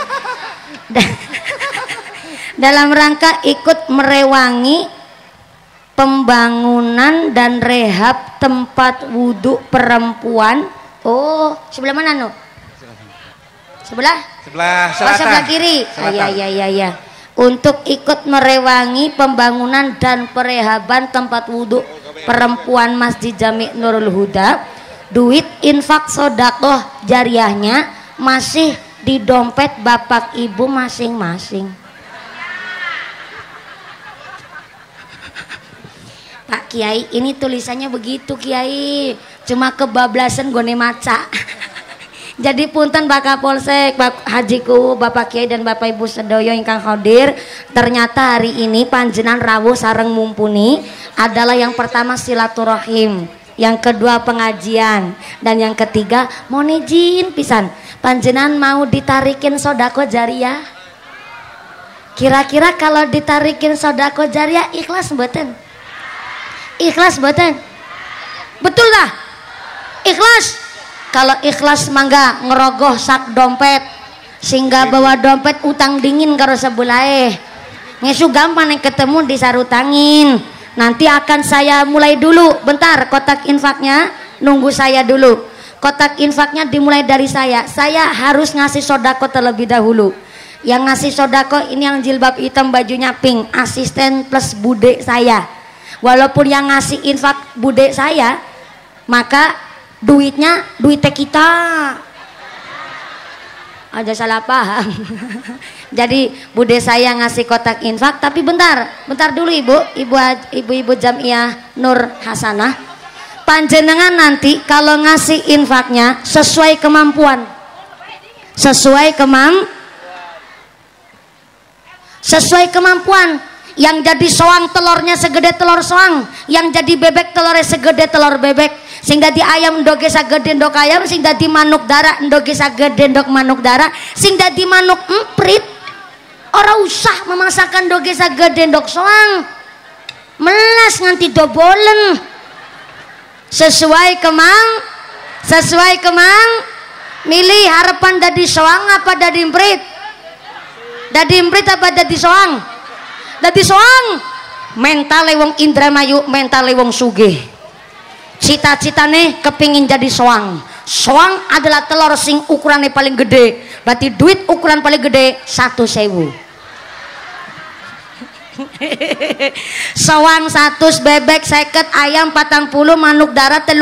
Dalam rangka ikut merewangi pembangunan dan rehab tempat wudhu perempuan. Oh, sebelah mana nu? Sebelah selatan. Sebelah kiri. Iya. Untuk ikut merewangi pembangunan dan perehaban tempat wudhu perempuan Masjid Jami Nurul Huda. Duit infak sodakoh jariahnya masih di dompet bapak ibu masing-masing. Pak Kiai, ini tulisannya begitu Kiai, cuma kebablasan gone maca. Jadi punten Pak Kapolsek, Pak Hajiku, Bapak Kiai dan Bapak Ibu sedoyo ingkang hadir. Ternyata hari ini panjenan rawuh sareng mumpuni adalah yang pertama silaturahim, yang kedua pengajian, dan yang ketiga mohon izin pisan panjenan mau ditarikin sodako jariah. Kira-kira kalau ditarikin sodako jariah ikhlas mboten? Ikhlas mboten? Betul lah? Ikhlas? Kalau ikhlas mangga ngerogoh sak dompet sehingga bawa dompet utang dingin karo sebelah ngesu gampang yang ketemu disarutangin. Nanti akan saya mulai dulu, bentar kotak infaknya nunggu saya dulu. Kotak infaknya dimulai dari saya harus ngasih sodako terlebih dahulu. Yang ngasih sodako ini yang jilbab hitam bajunya pink, asisten plus bude saya. Walaupun yang ngasih infak bude saya, maka duitnya kita aja salah paham. Jadi bude saya ngasih kotak infak, tapi bentar dulu ibu Jamiah Nur Hasanah, panjenengan nanti kalau ngasih infaknya sesuai kemampuan, sesuai kemampuan. Yang jadi soang telurnya segede telur soang, yang jadi bebek telurnya segede telur bebek, sing dadi ayam ndoge sagede ndok ayam, sing dadi manuk dara ndoge sagede ndok manuk dara, sing dadi manuk emprit ora usah memasakkan ndoge sagede ndok soang, melas nganti dobolen. Sesuai kemang milih harapan dadi soang apa dadi emprit? Dadi emprit apa dadi soang? Dadi soang. Mentale wong Indramayu, mentale wong sugih. Cita-citane kepingin jadi soang. Soang adalah telur sing ukurannya paling gede. Berarti duit ukuran paling gede 1.000. Soang 100, bebek 50, ayam 40, manuk darat 30.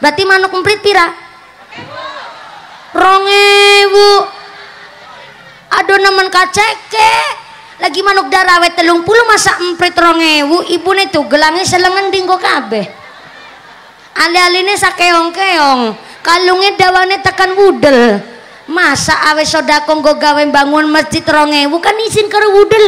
Berarti manuk emprit pira? 2.000. Aduh nemen kaceke. Lagi manuk darah wet 30 masa emprit 2.000. Ibune tuh gelangnya selengan dinggo kabeh. Ali-aline sakeong-keong, kalungnya dawane tekan wudel. Masa awe sodako nggo gawe bangun masjid 2.000 kan izin karo wudel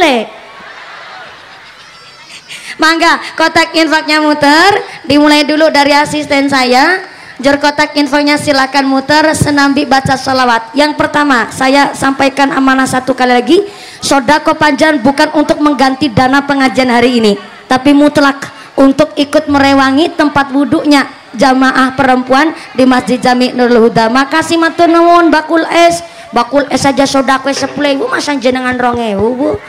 Mangga kotak infaknya muter, dimulai dulu dari asisten saya. Jor kotak infonya silakan muter senambi baca sholawat. Yang pertama saya sampaikan amanah satu kali lagi, sodako panjang bukan untuk mengganti dana pengajian hari ini, tapi mutlak untuk ikut merewangi tempat wudhunya jamaah perempuan di Masjid Jami Nurul Huda. Makasih matur nuwun. Bakul es saja sodako 10.000 masa jenengan 2.000 bu.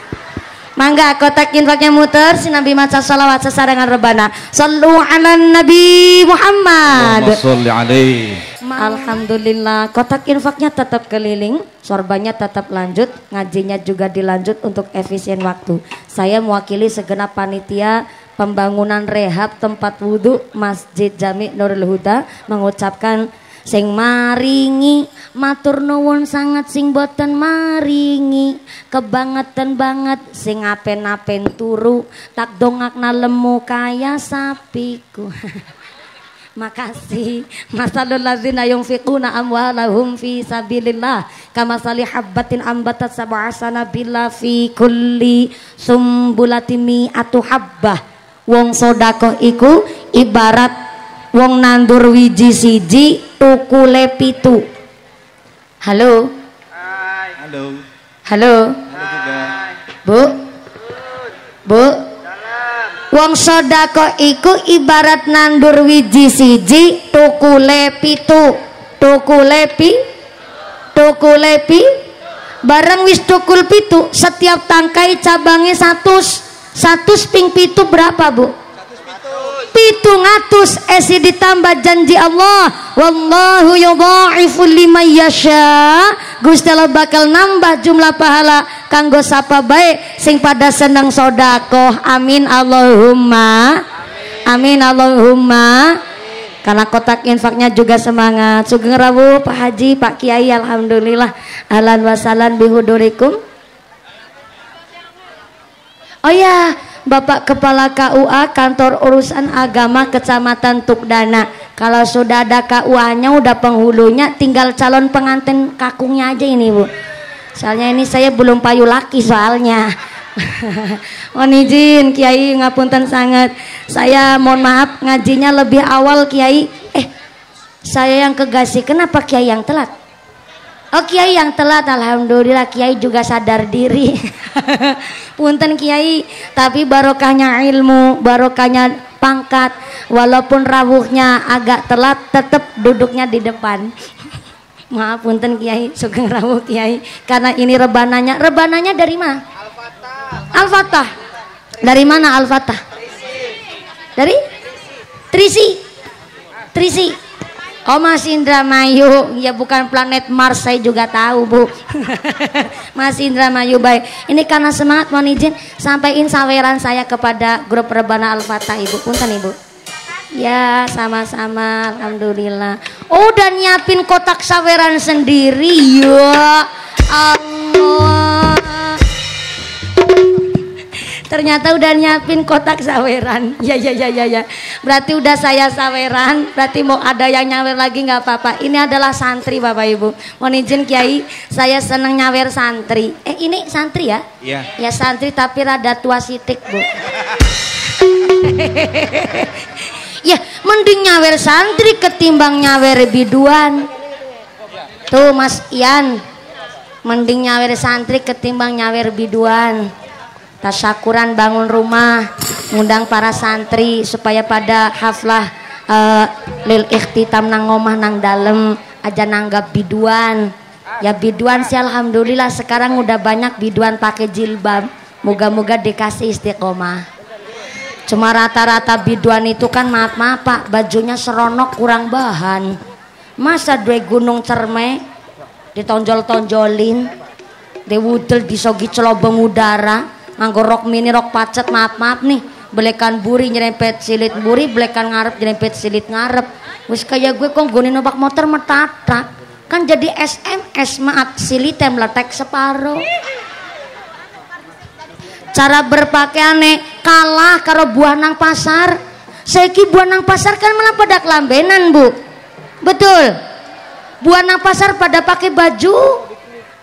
Mangga kotak infaknya muter sinambi maca salawat sesarengan rebana. Sallu ala Nabi Muhammad. Sholli alaihi. Alhamdulillah kotak infaknya tetap keliling, sorbannya tetap lanjut, ngajinya juga dilanjut untuk efisien waktu. Saya mewakili segenap panitia pembangunan rehab tempat wudhu Masjid Jami Nurul Huda mengucapkan sing maringi matur nuwun sangat sing boten maringi kebangetan banget sing apen-apen turu tak dongakna lemu kaya sapiku. Makasih. Masalul ladzina yunfiquna amwalahum fi sabilillah kamasali habbatin ambatat sab'a sanabila fi kulli sumbulatin mi'atu habbah. Wong sedekah iku ibarat wong nandur wiji siji tukule 7. Halo. Halo. Halo. Halo juga. Bu. Bu. Wong sedekah iku ibarat nandur wiji siji tukule 7. Tukule bareng wis tukul 7 setiap tangkai cabangnya 100 ping 7 berapa Bu? 700 esi ditambah janji Allah wallahu yudha'ifu liman yasha. Gusti Allah bakal nambah jumlah pahala kanggo sapa bae sing pada seneng sedekah. Amin Allahumma amin Allahumma. Karena kotak infaknya juga semangat. Sugeng rawuh Pak Haji, Pak Kiai, alhamdulillah. Ahlan wa sahlan bihudurikum. Oh ya, Bapak Kepala KUA Kantor Urusan Agama Kecamatan Tukdana. Kalau sudah ada KUA-nya, udah penghulunya, tinggal calon pengantin kakungnya aja ini Bu. Soalnya ini saya belum payu laki soalnya. Mohon izin Kiai, ngapunten sangat. Saya mohon maaf ngajinya lebih awal Kiai. Saya yang kegasih, kenapa Kiai yang telat? Oh Kiai yang telat, alhamdulillah Kiai juga sadar diri. Punten Kiai, tapi barokahnya ilmu, barokahnya pangkat, walaupun rawuhnya agak telat, tetap duduknya di depan. Maaf punten Kiai, sugeng rawuh Kiai, karena ini rebananya dari mana? Al-Fatah. Dari mana Al-Fatah? Dari Trisi. Oh Mas Indramayu, ya bukan planet Mars, saya juga tahu Bu. Mas Indramayu baik. Ini karena semangat, mohon izin sampaikan saweran saya kepada grup Rebana Al-Fatah Ibu. Punten Ibu. Ya sama-sama, alhamdulillah. Oh udah nyiapin kotak saweran sendiri ya Allah. Ternyata udah nyiapin kotak saweran. Ya. Berarti udah saya saweran. Berarti mau ada yang nyawer lagi nggak apa-apa. Ini adalah santri Bapak Ibu. Mohon izin Kiai, saya seneng nyawer santri. Ini santri ya? Iya. Ya santri tapi rada tua sitik Bu. Ya mending nyawer santri ketimbang nyawer biduan. Tuh Mas Ian, mending nyawer santri ketimbang nyawer biduan. Tasyakuran bangun rumah, ngundang para santri supaya pada haflah lil ikhtitam nang ngomah nang dalem aja nanggap biduan. Ya biduan sih alhamdulillah sekarang udah banyak biduan pakai jilbab. Moga-moga dikasih istiqomah. Cuma rata-rata biduan itu kan maaf Pak, bajunya seronok kurang bahan. Masa dua gunung cerme ditonjol-tonjolin, diwudel disogi celobong udara. Nganggo rok mini rok pacet maaf nih belekan buri nyerempet silit buri belekan ngarep nyerempet silit ngarep wis kayak gue kok gue numpak motor metatak kan jadi SMS maaf silitnya meletek separuh. Cara berpakaiane kalah karo buah nang pasar. Saiki buah nang pasar kan malah pada kelambenan Bu, betul. Buah nang pasar pada pakai baju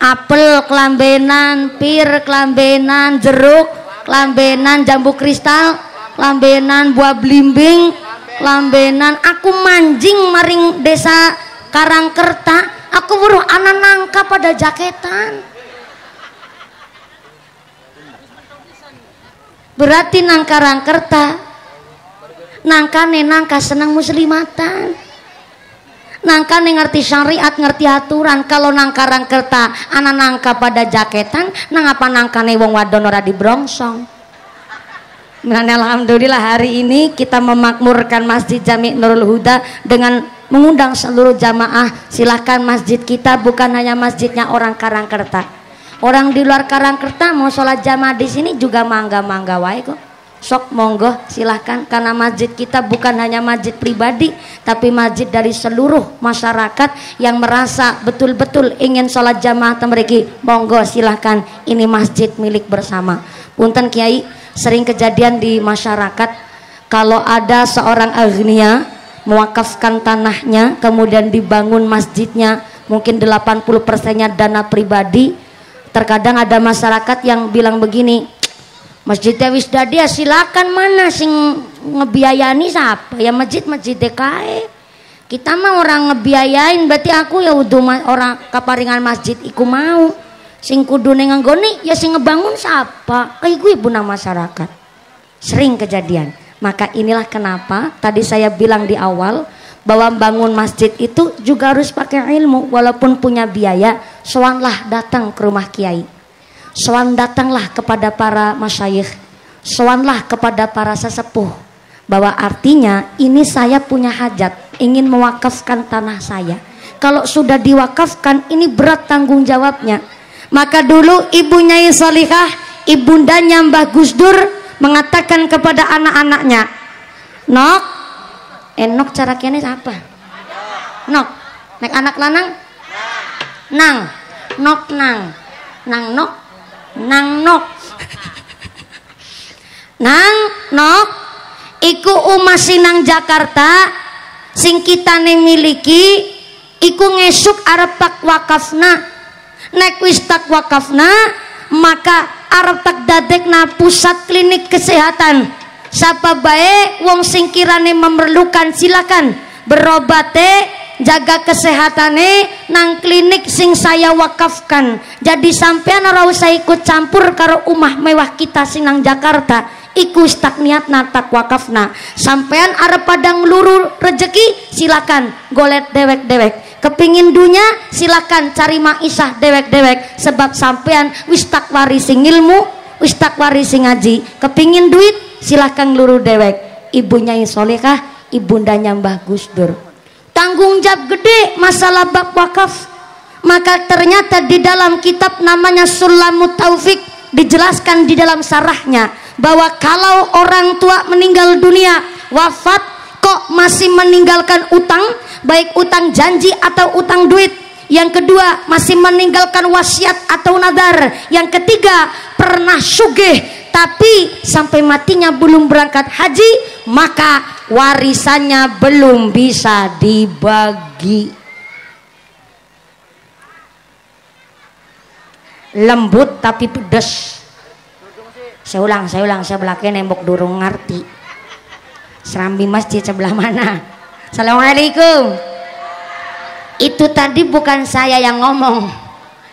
apel kelambenan, pir kelambenan, jeruk kelambenan, jambu kristal kelambenan, buah blimbing kelambenan. Aku manjing maring desa Karangkerta, aku buruh anak nangka pada jaketan. Berarti nang Karangkerta nangkane nangka senang muslimatan. Nangka ngerti syariat, ngerti aturan. Kalau nang Karangkerta anak nangka pada jaketan, nang apa nangkane wong wadon ora dibrongsong. Alhamdulillah hari ini kita memakmurkan Masjid Jami Nurul Huda dengan mengundang seluruh jamaah. Silahkan masjid kita bukan hanya masjidnya orang Karangkerta. Orang di luar Karangkerta mau sholat jamaah di sini juga mangga-mangga wae kok. sok monggo silahkan, karena masjid kita bukan hanya masjid pribadi tapi masjid dari seluruh masyarakat yang merasa betul-betul ingin sholat jamaah temriki. Monggo silahkan, ini masjid milik bersama. Punten Kiai, sering kejadian di masyarakat kalau ada seorang agnia mewakafkan tanahnya kemudian dibangun masjidnya, mungkin 80%-nya dana pribadi. Terkadang ada masyarakat yang bilang begini, masjidnya wis dadi ya silakan, mana sing ngebiayani siapa ya, masjid DKI kita mah orang ngebiayain, berarti aku ya udah orang kaparingan masjid iku mau sing kudu nenganggoni ya sing ngebangun siapa, iku ibu nama masyarakat. Sering kejadian. Maka inilah kenapa tadi saya bilang di awal bahwa bangun masjid itu juga harus pakai ilmu. Walaupun punya biaya, sowanlah datang ke rumah kiai, sowan datanglah kepada para masyayikh, sowanlah kepada para sesepuh, bahwa artinya ini saya punya hajat, ingin mewakafkan tanah saya. Kalau sudah diwakafkan ini berat tanggung jawabnya. Maka dulu Ibu Nyai Solihah, ibundanya Mbah Gus Dur mengatakan kepada anak-anaknya, nok, nok cara kene apa? Nok, nek anak lanang, nang, nok nang, nang nok, nang nok, nang nok, iku umah sinang Jakarta, sing kita miliki, iku ngesuk arep tak wakafna, nek wis tak wakafna, maka arep tak dadekna pusat klinik kesehatan. Sapa bae wong sing kirane memerlukan silakan berobate, jaga kesehatane nang klinik sing saya wakafkan. Jadi sampean ora usah ikut campur karo umah mewah kita sing nang Jakarta. Iku tak niatna tak wakafna. Sampean arep padang luru rejeki silakan golet dewek-dewek. Kepingin dunya silakan cari maisah dewek-dewek, sebab sampean wis tak warisi ilmu, wis tak warisi ngaji. Kepingin duit silakan luru dewek. Ibu Nyai Solihah, ibundanya Mbah Gus Dur, tanggung jawab gede masalah bab wakaf. Maka ternyata di dalam kitab namanya Sulamut Taufik dijelaskan di dalam sarahnya bahwa kalau orang tua meninggal dunia, wafat, kok masih meninggalkan utang, baik utang janji atau utang duit. Yang kedua, masih meninggalkan wasiat atau nadar. Yang ketiga, pernah sugih tapi sampai matinya belum berangkat haji, maka warisannya belum bisa dibagi. Lembut tapi pedes. Saya ulang, saya belakang nembok durung ngerti. Serambi masjid sebelah mana? Assalamualaikum. Itu tadi bukan saya yang ngomong,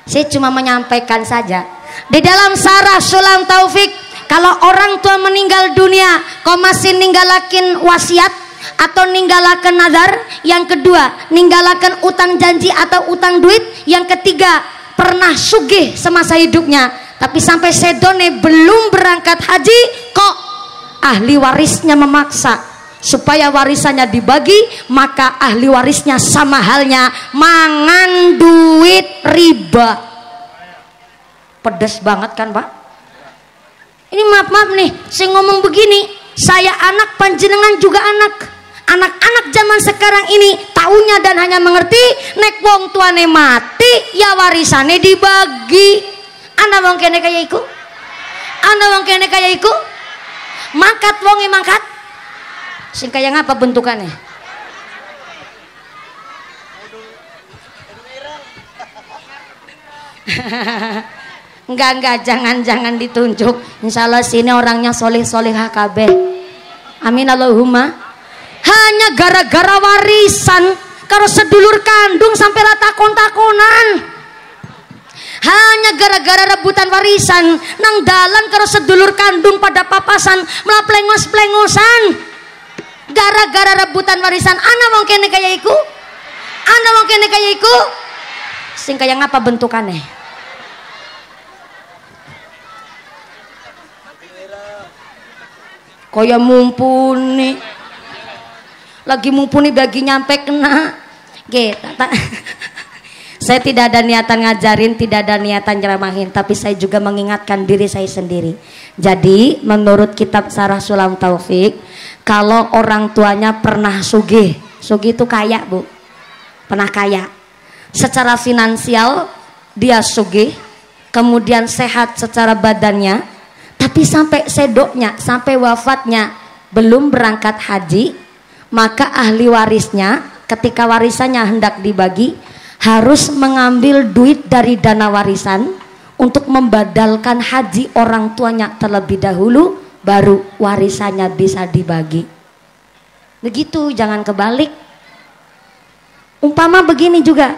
saya cuma menyampaikan saja. Di dalam sarah Sulam Taufik, kalau orang tua meninggal dunia kok masih ninggalakin wasiat atau ninggalakan nadar, yang kedua ninggalakan utang janji atau utang duit, yang ketiga pernah sugih semasa hidupnya tapi sampai sedone belum berangkat haji, kok ahli warisnya memaksa supaya warisannya dibagi, maka ahli warisnya sama halnya mangan duit riba. Pedes banget kan Pak? Ini maaf nih, saya ngomong begini, saya anak, panjenengan juga anak. Anak-anak zaman sekarang ini taunya dan hanya mengerti nek wong tuane mati ya warisannya dibagi. Anda wong kene kaya iku? Anda wong kene kaya iku? Mangkat wonge mangkat. Sing kaya ngapa bentukannya? Enggak, jangan ditunjuk. Insya Allah sini orangnya soleh-solehah kabeh. Amin Allahumma. Hanya gara-gara warisan karo sedulur kandung sampai rata takon-takonan. Hanya gara-gara rebutan warisan nang dalan karo sedulur kandung pada papasan malah plengos-plengosan. Gara-gara rebutan warisan. Ana wong kene kaya iku? Ana wong kene kaya iku? Sing kaya ngapa bentukannya? Kaya mumpuni. Lagi mumpuni bagi nyampe kena. Nggih, Saya tidak ada niatan ngajarin, tidak ada niatan nyeramahin, tapi saya juga mengingatkan diri saya sendiri. Jadi menurut kitab Syarah Sulam Taufik, kalau orang tuanya pernah sugih, sugih itu kaya bu, pernah kaya secara finansial, dia sugih, kemudian sehat secara badannya, tapi sampai sedoknya, sampai wafatnya belum berangkat haji, maka ahli warisnya ketika warisannya hendak dibagi harus mengambil duit dari dana warisan untuk membadalkan haji orang tuanya terlebih dahulu, baru warisannya bisa dibagi. Begitu, jangan kebalik. Umpama begini juga,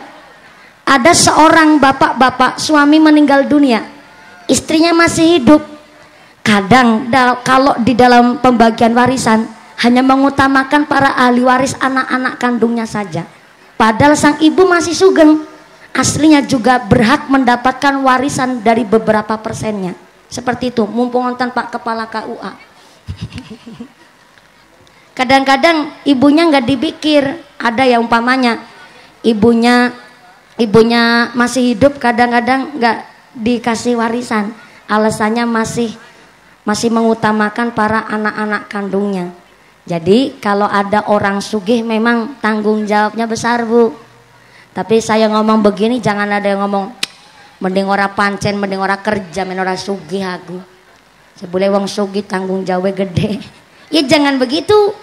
ada seorang bapak-bapak, suami meninggal dunia, istrinya masih hidup. Kadang kalau di dalam pembagian warisan hanya mengutamakan para ahli waris anak-anak kandungnya saja, padahal sang ibu masih sugeng, aslinya juga berhak mendapatkan warisan dari beberapa persennya. Seperti itu, mumpung nonton Pak Kepala KUA. Kadang-kadang ibunya nggak dipikir, ada ya umpamanya ibunya masih hidup, kadang-kadang nggak dikasih warisan, alasannya masih mengutamakan para anak-anak kandungnya. Jadi kalau ada orang sugih memang tanggung jawabnya besar bu. Tapi saya ngomong begini, jangan ada yang ngomong mending ora pancen, mending ora kerja, mending ora sugih aku. Sebule wong sugih tanggung jawabnya gede. Ya jangan begitu.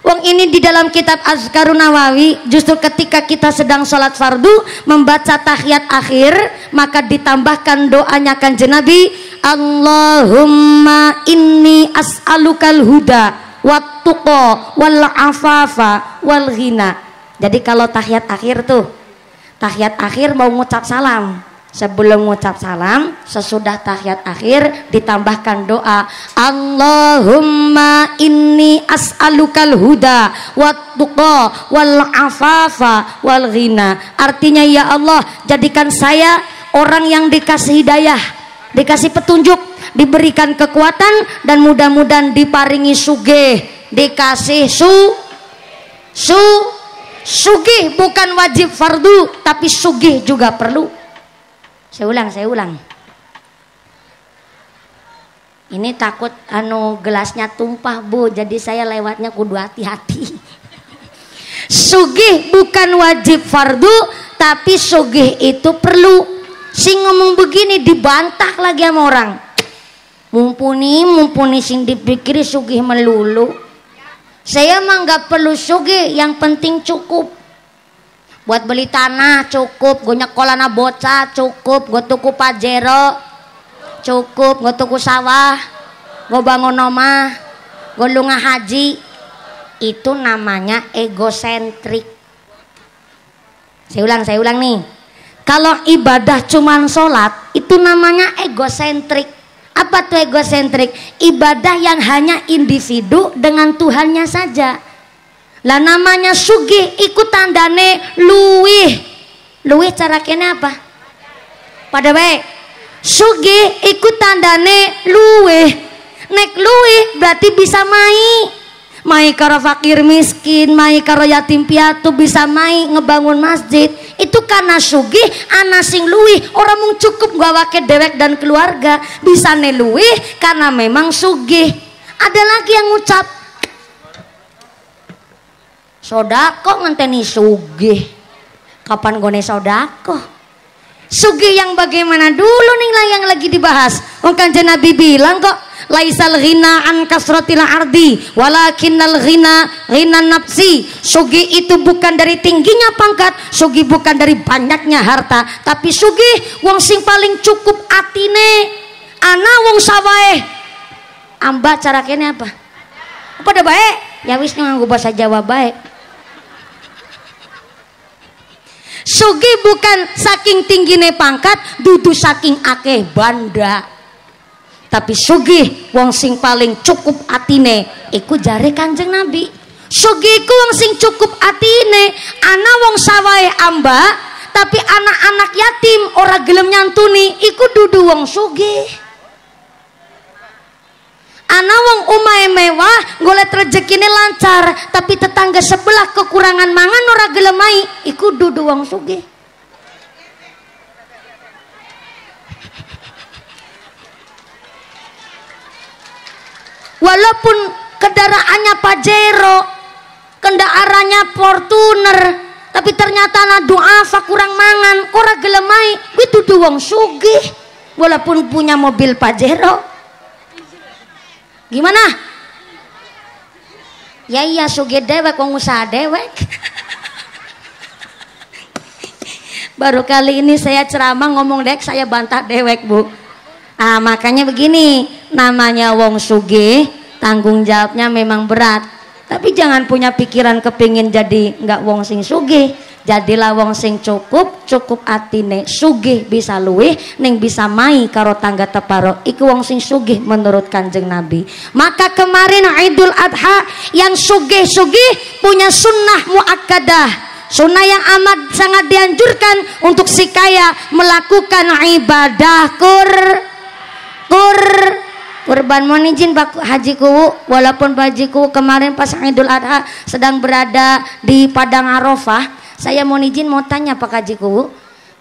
Wong ini di dalam kitab Azkarun Nawawi, justru ketika kita sedang sholat fardu membaca tahiyat akhir, maka ditambahkan doanya Kanjeng Nabi, Allahumma inni as'alukal huda wattuqa wal afafa wal ghina. Jadi kalau tahiyat akhir tuh, tahiyat akhir mau ngucap salam, sebelum ngucap salam, sesudah tahiyat akhir ditambahkan doa, Allahumma inni as'alukal huda wattuqa wal afafa wal ghina. Artinya, ya Allah, jadikan saya orang yang dikasih hidayah, dikasih petunjuk, diberikan kekuatan, dan mudah-mudahan diparingi sugih, dikasih sugih. Bukan wajib fardu, tapi sugih juga perlu. Saya ulang. Ini takut gelasnya tumpah bu, jadi saya lewatnya kudu hati-hati. Sugih bukan wajib fardu, tapi sugih itu perlu. Si ngomong begini dibantah lagi sama orang. Mumpuni sing dipikiri sugih melulu. Saya mah nggak perlu sugih, yang penting cukup. Buat beli tanah cukup, gue nyekolana bocah cukup, gue tuku pajero cukup, gue tuku sawah, gue bangun omah, gue lunga haji. Itu namanya egosentrik. Saya ulang nih. Kalau ibadah cuman sholat, itu namanya egosentrik. Apa tuh egosentrik? Ibadah yang hanya individu dengan Tuhannya saja. Lah namanya sugih ikut tandane luwih cara kene apa? Pada baik sugih ikut tandane luwih. Nek luwih berarti bisa mai karo fakir miskin, mai karo yatim piatu, bisa mai ngebangun masjid. Itu karena sugih ana sing luwih, orang mung cukup gawake dewek dan keluarga, bisa ne luwih karena memang sugih. Ada lagi yang ngucap sodako ngenteni sugih. Kapan gone sodako? Sugih yang bagaimana dulu nih lah yang lagi dibahas. Kanjeng Nabi bilang kok, laisal ghina an kasratil ardi walakinnal ghina nafsi. Sugih itu bukan dari tingginya pangkat, sugih bukan dari banyaknya harta, tapi sugih wong sing paling cukup atine. Ana wong sawae amba cara kene apa? Pada baik ya wis nganggo bahasa Jawa baik. Sugih bukan saking tinggine pangkat, dudu saking akeh banda, tapi sugih wong sing paling cukup atine. Iku jare Kanjeng Nabi, sugih iku wong sing cukup atine. Ana wong sawahe amba, tapi anak-anak yatim ora gelem nyantuni, iku dudu wong sugih. Ana wong omahe mewah, golek rezekine lancar, tapi tetangga sebelah kekurangan mangan ora gelem mai, iku dudu wong sugih. walaupun kendaraannya Pajero, kendaraannya Fortuner, tapi ternyata na doa kurang mangan, ora gelemai, itu dudu wong sugih walaupun punya mobil Pajero. Gimana? Ya iya sugih dewek, wong usaha dewek. Baru kali ini saya ceramah ngomong dek, saya bantah dewek bu. Makanya begini, namanya wong sugih, tanggung jawabnya memang berat. Tapi jangan punya pikiran kepingin jadi nggak wong sing sugih. Jadilah wong sing cukup atine, sugih bisa luwih ning bisa mai karo tangga teparo. Iku wong sing sugih menurut Kanjeng Nabi. Maka kemarin Idul Adha yang sugih punya sunnah muakkadah, sunnah yang amat sangat dianjurkan untuk si kaya melakukan ibadah kurban. Mohon izin Pak Haji Kuwu, walaupun Pak Haji Kuwu kemarin pas Idul Adha sedang berada di Padang Arafah, saya mohon izin mau tanya Pak Haji Kuwu,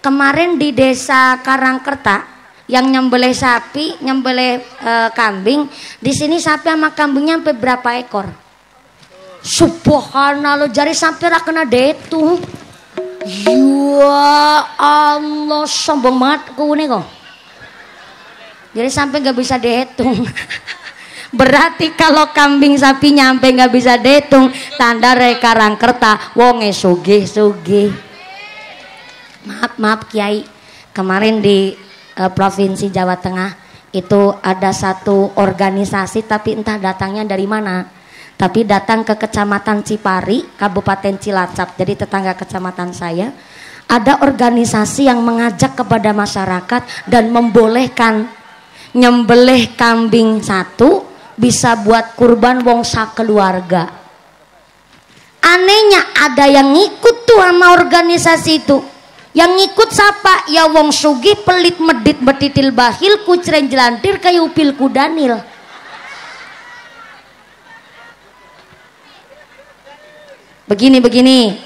kemarin di desa Karangkerta yang nyembelih sapi, nyembelih kambing, di sini sapi sama kambingnya sampai berapa ekor? Subhanallah, jari sampai ra kena detung. Ya Allah, sombong banget Kuwu nih kok. Jadi sampai nggak bisa dihitung. Berarti kalau kambing sapi nyampe nggak bisa dihitung, tanda Karangkerta wonge sugih. Maaf Kiai, kemarin di provinsi Jawa Tengah itu ada satu organisasi, tapi entah datangnya dari mana, tapi datang ke Kecamatan Cipari, Kabupaten Cilacap, jadi tetangga kecamatan saya. Ada organisasi yang mengajak kepada masyarakat dan membolehkan nyembelih kambing satu bisa buat kurban wong sakeluarga. Anehnya ada yang ngikut tuh sama organisasi itu. Yang ngikut siapa? Ya wong sugih pelit medit betitil bahil kucren jelantir kayu upil kudanil. Begini.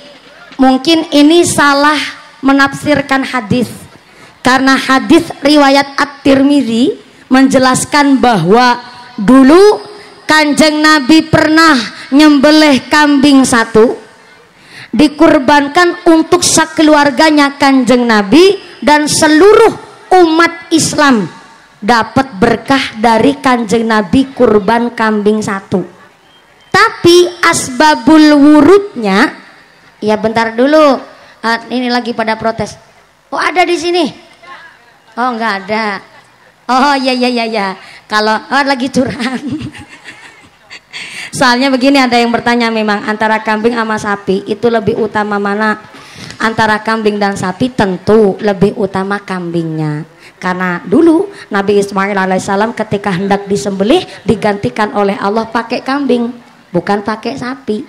Mungkin ini salah menafsirkan hadis. Karena hadis riwayat At-Tirmidzi menjelaskan bahwa dulu Kanjeng Nabi pernah nyembelih kambing satu, dikurbankan untuk sekeluarganya Kanjeng Nabi, dan seluruh umat Islam dapat berkah dari Kanjeng Nabi kurban kambing satu. Tapi asbabul wurudnya, ya bentar dulu, ini lagi pada protes. Oh ada di sini? Oh nggak ada. Oh ya. Kalau lagi curhat. Soalnya begini, ada yang bertanya memang antara kambing sama sapi itu lebih utama mana? Antara kambing dan sapi tentu lebih utama kambingnya. Karena dulu Nabi Ismail alaihissalam ketika hendak disembelih digantikan oleh Allah pakai kambing, bukan pakai sapi.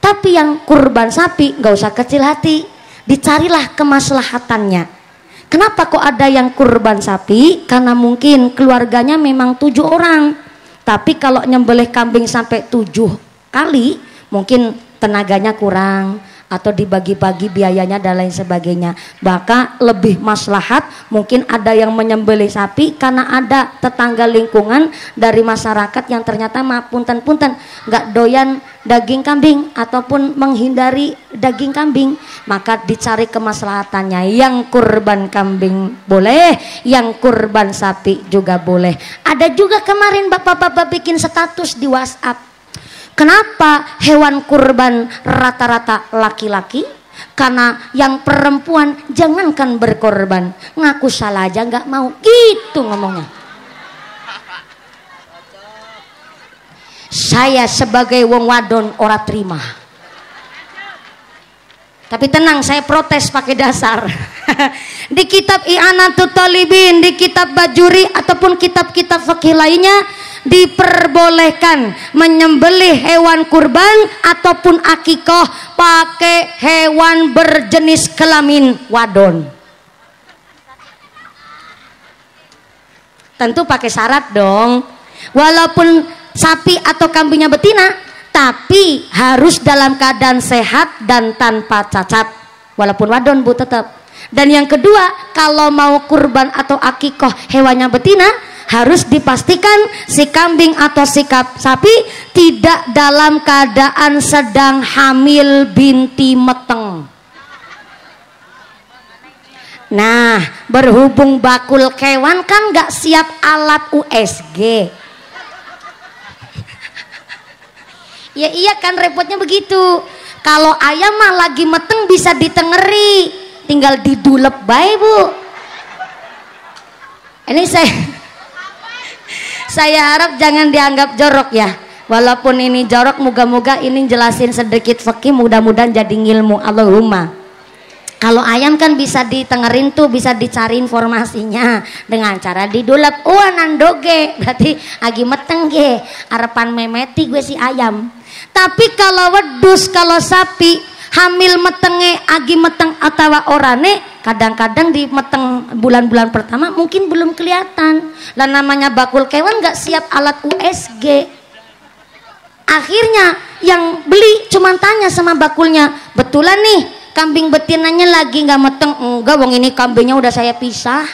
Tapi yang kurban sapi nggak usah kecil hati, dicarilah kemaslahatannya. Kenapa kok ada yang kurban sapi? Karena mungkin keluarganya memang 7 orang. Tapi kalau nyembelih kambing sampai 7 kali, mungkin tenaganya kurang atau dibagi-bagi biayanya dan lain sebagainya. Maka lebih maslahat mungkin ada yang menyembelih sapi karena ada tetangga lingkungan dari masyarakat yang ternyata punten nggak doyan daging kambing ataupun menghindari daging kambing, maka dicari kemaslahatannya. Yang kurban kambing boleh, yang kurban sapi juga boleh. Ada juga kemarin bapak-bapak bikin status di WhatsApp, kenapa hewan kurban rata-rata laki-laki? Karena yang perempuan jangankan berkorban, ngaku salah aja nggak mau, gitu ngomongnya. Saya sebagai wong wadon ora terima. Tapi tenang, saya protes pakai dasar. Di kitab I'anatul Talibin, di kitab Bajuri ataupun kitab-kitab fikih lainnya diperbolehkan menyembelih hewan kurban ataupun akikah pakai hewan berjenis kelamin wadon. Tentu pakai syarat dong. Walaupun sapi atau kambingnya betina, tapi harus dalam keadaan sehat dan tanpa cacat. Walaupun wadon bu tetap. Dan yang kedua, kalau mau kurban atau akikah hewannya betina, harus dipastikan si kambing atau si sapi tidak dalam keadaan sedang hamil binti meteng. Nah, berhubung bakul kewan kan nggak siap alat USG. Ya iya kan, repotnya begitu. Kalau ayam mah lagi meteng bisa ditengeri, tinggal didulep bae Bu. Ini saya harap jangan dianggap jorok ya. Walaupun ini jorok, moga-moga ini jelasin sedikit fikih, mudah-mudahan jadi ngilmu. Allahumma. Kalau ayam kan bisa ditengerin tuh, bisa dicari informasinya dengan cara didulep. Nandoge, berarti agi meteng ge, arepan memeti gue si ayam. Tapi kalau wedus, kalau sapi hamil metenge agi meteng atau orane, kadang-kadang di meteng bulan-bulan pertama mungkin belum kelihatan. Lah namanya bakul kewan nggak siap alat USG. Akhirnya yang beli cuman tanya sama bakulnya, betulan nih kambing betinanya lagi nggak meteng? Enggak, wong ini kambingnya udah saya pisah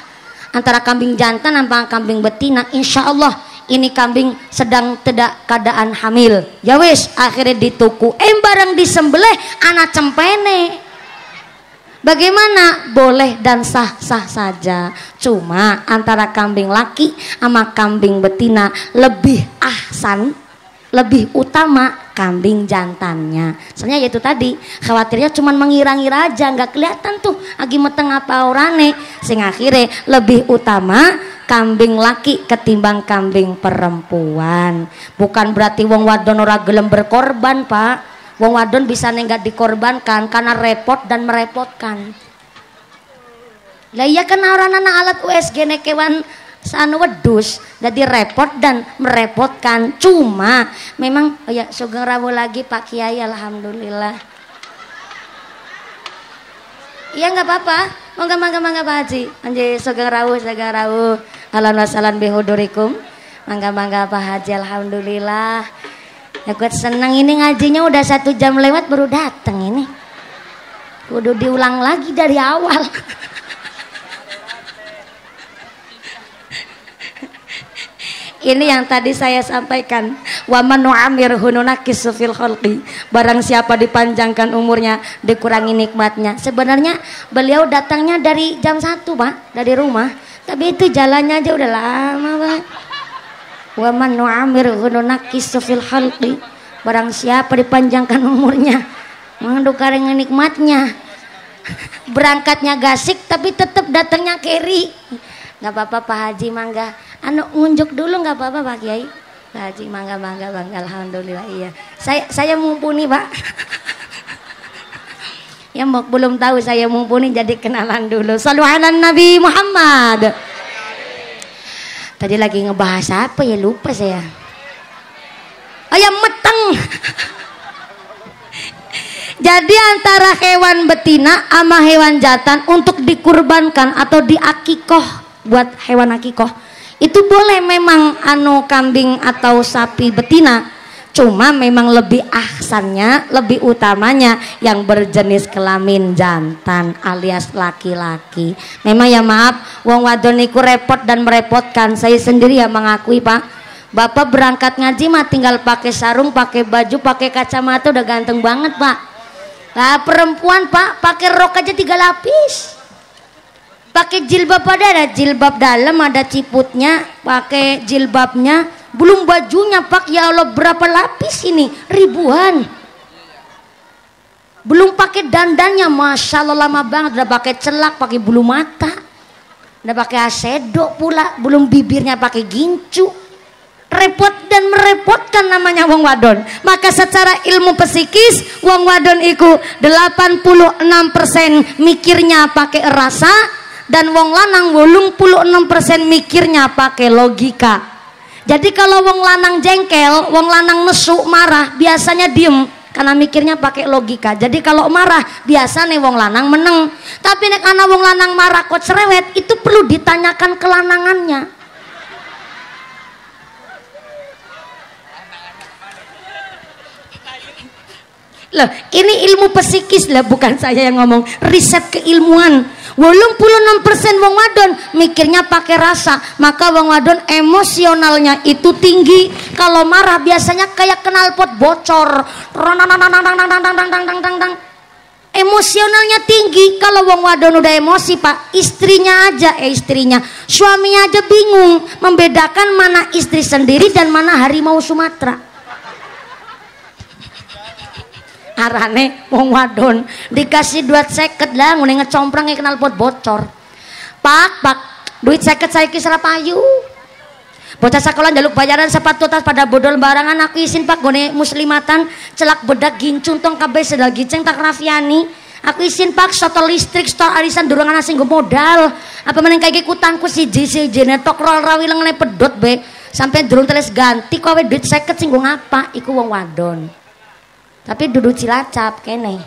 antara kambing jantan sama kambing betina. Insya Allah ini kambing sedang tidak keadaan hamil. Ya wis, akhirnya dituku. Barang disembelih anak cempene. Bagaimana? Boleh dan sah-sah saja. Cuma antara kambing laki sama kambing betina lebih ahsan, lebih utama kambing jantannya. Soalnya yaitu tadi, khawatirnya cuman mengira-ngira aja, nggak kelihatan tuh agi meteng apa orane. Sing akhirnya lebih utama kambing laki ketimbang kambing perempuan. Bukan berarti wong wadon ora gelem berkorban, Pak. Wong wadon bisa nggak dikorbankan karena repot dan merepotkan. Lah iya kan orang anak alat USG nekewan sanu wedus jadi repot dan merepotkan. Cuma memang ya Sugeng Rawuh lagi Pak Kiai, alhamdulillah. Iya nggak apa-apa, mangga Pak Haji. Anjir Sugeng Rawuh. Ahlan wa sahlan bihudurikum. Mangga Pak Haji, alhamdulillah. Ya gue seneng ini ngajinya udah 1 jam lewat baru dateng ini. Kudu diulang lagi dari awal. Ini yang tadi saya sampaikan, wa man nu'amirhu nunakisu fil khalqi. Barang siapa dipanjangkan umurnya, dikurangi nikmatnya. Sebenarnya beliau datangnya dari jam 1 Pak, dari rumah. Tapi itu jalannya aja udah lama Pak. Wa man nu'amirhu nunakisu fil khalqi. Barang siapa dipanjangkan umurnya, mendukaring nikmatnya. Berangkatnya gasik tapi tetap datangnya keri. Nggak apa-apa Pak Haji, mangga. Ngunjuk dulu nggak apa-apa Pak Kiai. Pak Haji mangga bang, alhamdulillah. Iya. Saya mumpuni Pak. Ya belum tahu saya mumpuni, jadi kenalan dulu. Shallu ala Nabi Muhammad. Tadi lagi ngebahas apa ya, lupa saya. Ayam meteng. Jadi antara hewan betina sama hewan jantan untuk dikurbankan atau diakikoh buat hewan akikoh itu boleh memang kambing atau sapi betina. Cuma memang lebih ahsannya, lebih utamanya yang berjenis kelamin jantan alias laki-laki. Memang ya maaf, wong wadon niku repot dan merepotkan. Saya sendiri ya mengakui Pak, Bapak berangkat ngaji mah tinggal pakai sarung, pakai baju, pakai kacamata udah ganteng banget Pak. Lah perempuan Pak pakai rok aja 3 lapis. Pakai jilbab, ada jilbab dalam, ada ciputnya, pakai jilbabnya, belum bajunya Pak. Ya Allah, berapa lapis ini? Ribuan. Belum pakai dandannya, masya Allah lama banget. Udah pakai celak, pakai bulu mata, udah pakai asedo pula, belum bibirnya pakai gincu. Repot dan merepotkan namanya wong wadon. Maka secara ilmu psikis wong wadon iku 86% mikirnya pakai rasa, dan wong lanang 86% mikirnya pakai logika. Jadi kalau wong lanang jengkel, wong lanang nesu, marah, biasanya diem karena mikirnya pakai logika. Jadi kalau marah biasa nih wong lanang meneng. Tapi nek ana wong lanang marah kok cerewet, itu perlu ditanyakan kelanangannya. Loh, ini ilmu psikis lah, bukan saya yang ngomong. Riset keilmuan. 86% wong wadon mikirnya pakai rasa, maka wong wadon emosionalnya itu tinggi. Kalau marah biasanya kayak knalpot bocor. Emosionalnya tinggi. Kalau wong wadon udah emosi pak, istrinya suaminya aja bingung membedakan mana istri sendiri dan mana harimau Sumatera. Arane wong wadon dikasih duit 50 lah ngene ngecomprang kenal pot bocor. Pak duit 50 saiki sera payu. Bocah sekolah njaluk bayaran sepatu tas pada bodol barangan aku isin pak gone muslimatan celak bedak gincung tong kabeh sedal giceng tak rafiani. Aku isin pak soto listrik stor arisan durungan asing go modal. Apa meneng kaya kutangku siji netok rol rawi lengene pedot be. Sampai durung teles ganti kowe duit 50 sing go ngapa? Iku wong wadon. Tapi duduk Cilacap kene.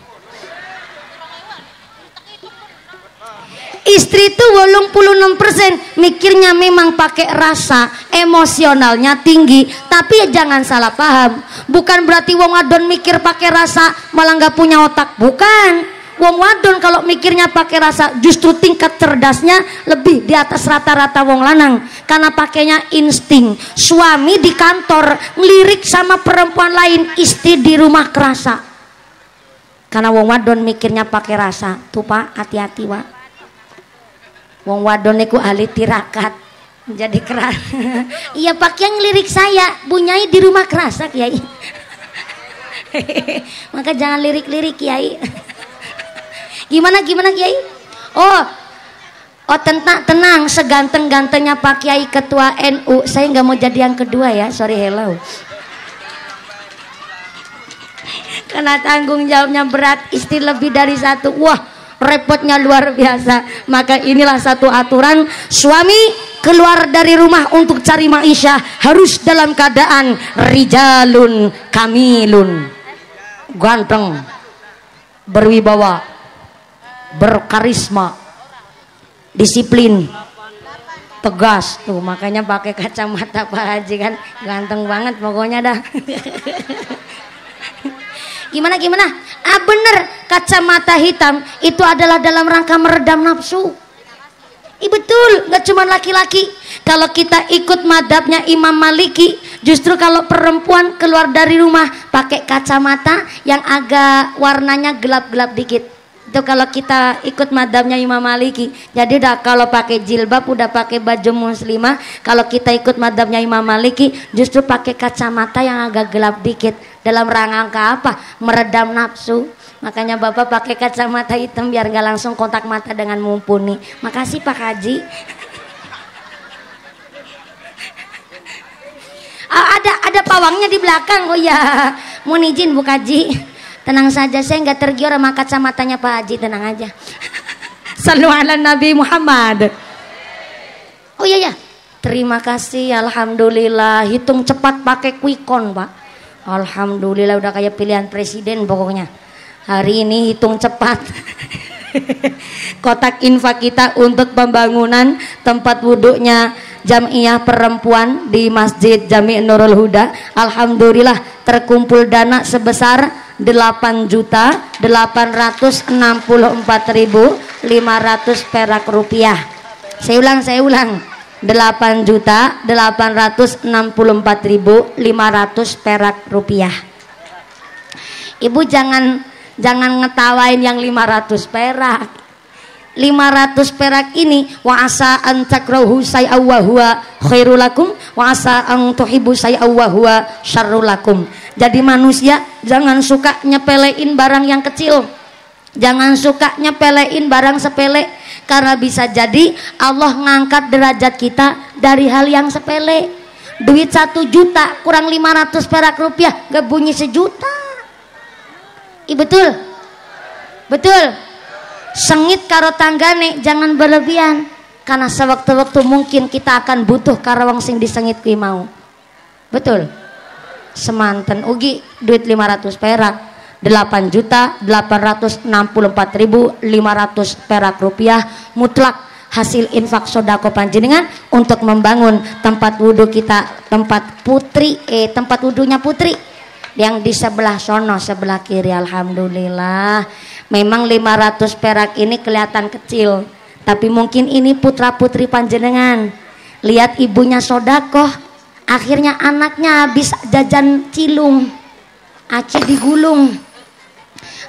Istri itu 86% mikirnya memang pakai rasa, emosionalnya tinggi. Tapi ya jangan salah paham, bukan berarti wong wadon mikir pakai rasa malah nggak punya otak, bukan. Wong wadon kalau mikirnya pakai rasa justru tingkat cerdasnya lebih di atas rata-rata wong lanang karena pakainya insting. Suami di kantor ngelirik sama perempuan lain, istri di rumah kerasa. Karena wong wadon mikirnya pakai rasa. Tuh pak, hati-hati pak. Wong wadon niku ahli tirakat. Jadi keras. Iya pak yang ngelirik saya, bunyai di rumah kerasa kiai. Maka jangan lirik-lirik kiai. Gimana kiai? Oh tenang, seganteng-gantengnya Pak Kiai ketua NU, saya nggak mau jadi yang kedua ya, sorry hello. Karena tanggung jawabnya berat, istri lebih dari satu, wah repotnya luar biasa. Maka inilah satu aturan, suami keluar dari rumah untuk cari maisha harus dalam keadaan rijalun kamilun, ganteng, berwibawa, berkarisma, disiplin, tegas. Tuh makanya pakai kacamata Pak Haji kan ganteng banget pokoknya dah. Gimana? Bener, kacamata hitam itu adalah dalam rangka meredam nafsu. Betul, nggak cuma laki-laki. Kalau kita ikut madhabnya Imam Maliki, justru kalau perempuan keluar dari rumah pakai kacamata yang agak warnanya gelap-gelap dikit. Itu kalau kita ikut madhabnya Imam Maliki. Jadi udah kalau pakai jilbab udah pakai baju muslimah. Kalau kita ikut madhabnya Imam Maliki justru pakai kacamata yang agak gelap dikit. Dalam rangka apa? Meredam nafsu. Makanya bapak pakai kacamata hitam biar gak langsung kontak mata dengan mumpuni. Makasih Pak Haji. Ada pawangnya di belakang. Oh ya, mohon izin Bu Haji. Tenang saja, saya nggak tergiur sama kacamatanya Pak Haji, tenang aja. Sallu ala Nabi Muhammad. Oh iya ya, terima kasih, alhamdulillah. Hitung cepat pakai quickcon Pak. Alhamdulillah udah kayak pilihan presiden pokoknya. Hari ini hitung cepat. Kotak infak kita untuk pembangunan tempat wudhunya Jamiah perempuan di Masjid Jami' Nurul Huda. Alhamdulillah terkumpul dana sebesar 8.864.500 perak rupiah. Saya ulang 8.864.500 perak rupiah. Ibu jangan ngetawain yang 500 perak. 500 perak ini wa asa an takrahu say'a wa huwa khairul lakum wa asa an tuhibbu say'a wa huwa syarrul lakum. Jadi manusia jangan suka nyepelein barang yang kecil. Jangan suka nyepelein barang sepele karena bisa jadi Allah ngangkat derajat kita dari hal yang sepele. Duit 1 juta kurang 500 perak rupiah gak bunyi sejuta. Betul? Sengit karo tanggane jangan berlebihan karena sewaktu-waktu mungkin kita akan butuh karo wong sing disengit kuwi mau. Betul? Semanten ugi duit 500 perak 8.864.500 perak rupiah mutlak hasil infak sodako panjenengan untuk membangun tempat wudhu kita, tempat wudhunya putri Yang di sebelah sono, sebelah kiri, alhamdulillah. Memang 500 perak ini kelihatan kecil, tapi mungkin ini putra putri panjenengan. Lihat ibunya sodakoh, akhirnya anaknya habis jajan cilung, aci digulung.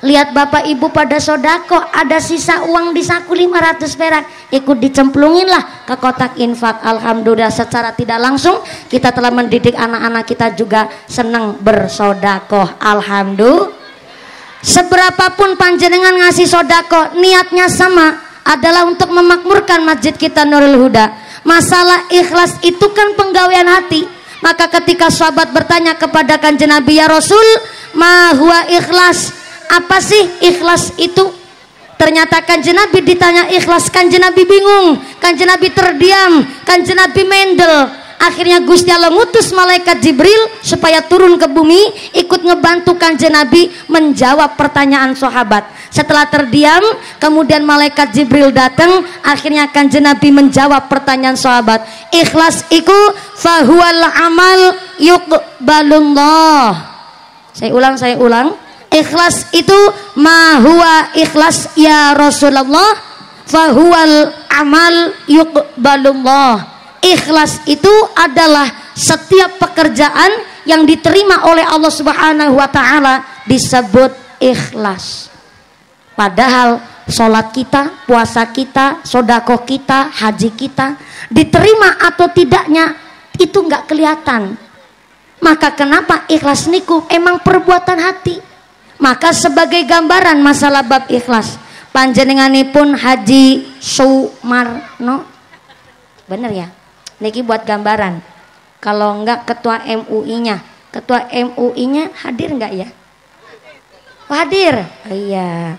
Lihat bapak ibu pada sodako, ada sisa uang di saku 500 perak, ikut dicemplungin lah ke kotak infak. Alhamdulillah secara tidak langsung kita telah mendidik anak-anak kita juga senang bersodako. Alhamdulillah. Seberapapun panjenengan ngasih sodako, niatnya sama, adalah untuk memakmurkan masjid kita Nurul Huda. Masalah ikhlas itu kan penggawean hati. Maka ketika sahabat bertanya kepada Kanjeng Nabi, ya Rasul, ma huwa ikhlas? Apa sih ikhlas itu? Ternyata Kanjeng Nabi ditanya ikhlas, Kanjeng Nabi bingung, Kanjeng Nabi terdiam, Kanjeng Nabi mendel. Akhirnya Gusti Allah ngutus malaikat Jibril supaya turun ke bumi, ikut ngebantu Kanjeng Nabi menjawab pertanyaan sahabat. Setelah terdiam, kemudian malaikat Jibril datang, akhirnya Kanjeng Nabi menjawab pertanyaan sahabat. Ikhlas iku fahuwal amal yuqbalullah. Saya ulang. Ikhlas itu ma huwa ikhlas ya Rasulullah, fahuwal amal yuqbalullah. Ikhlas itu adalah setiap pekerjaan yang diterima oleh Allah Subhanahu wa taala disebut ikhlas. Padahal sholat kita, puasa kita, sedekah kita, haji kita diterima atau tidaknya itu nggak kelihatan. Maka kenapa ikhlas niku emang perbuatan hati. Maka sebagai gambaran masalah bab ikhlas, panjenenganipun Haji Sumarno, bener ya? Niki buat gambaran. Kalau enggak ketua MUI-nya, ketua MUI-nya hadir enggak ya? Oh, hadir. Oh, iya.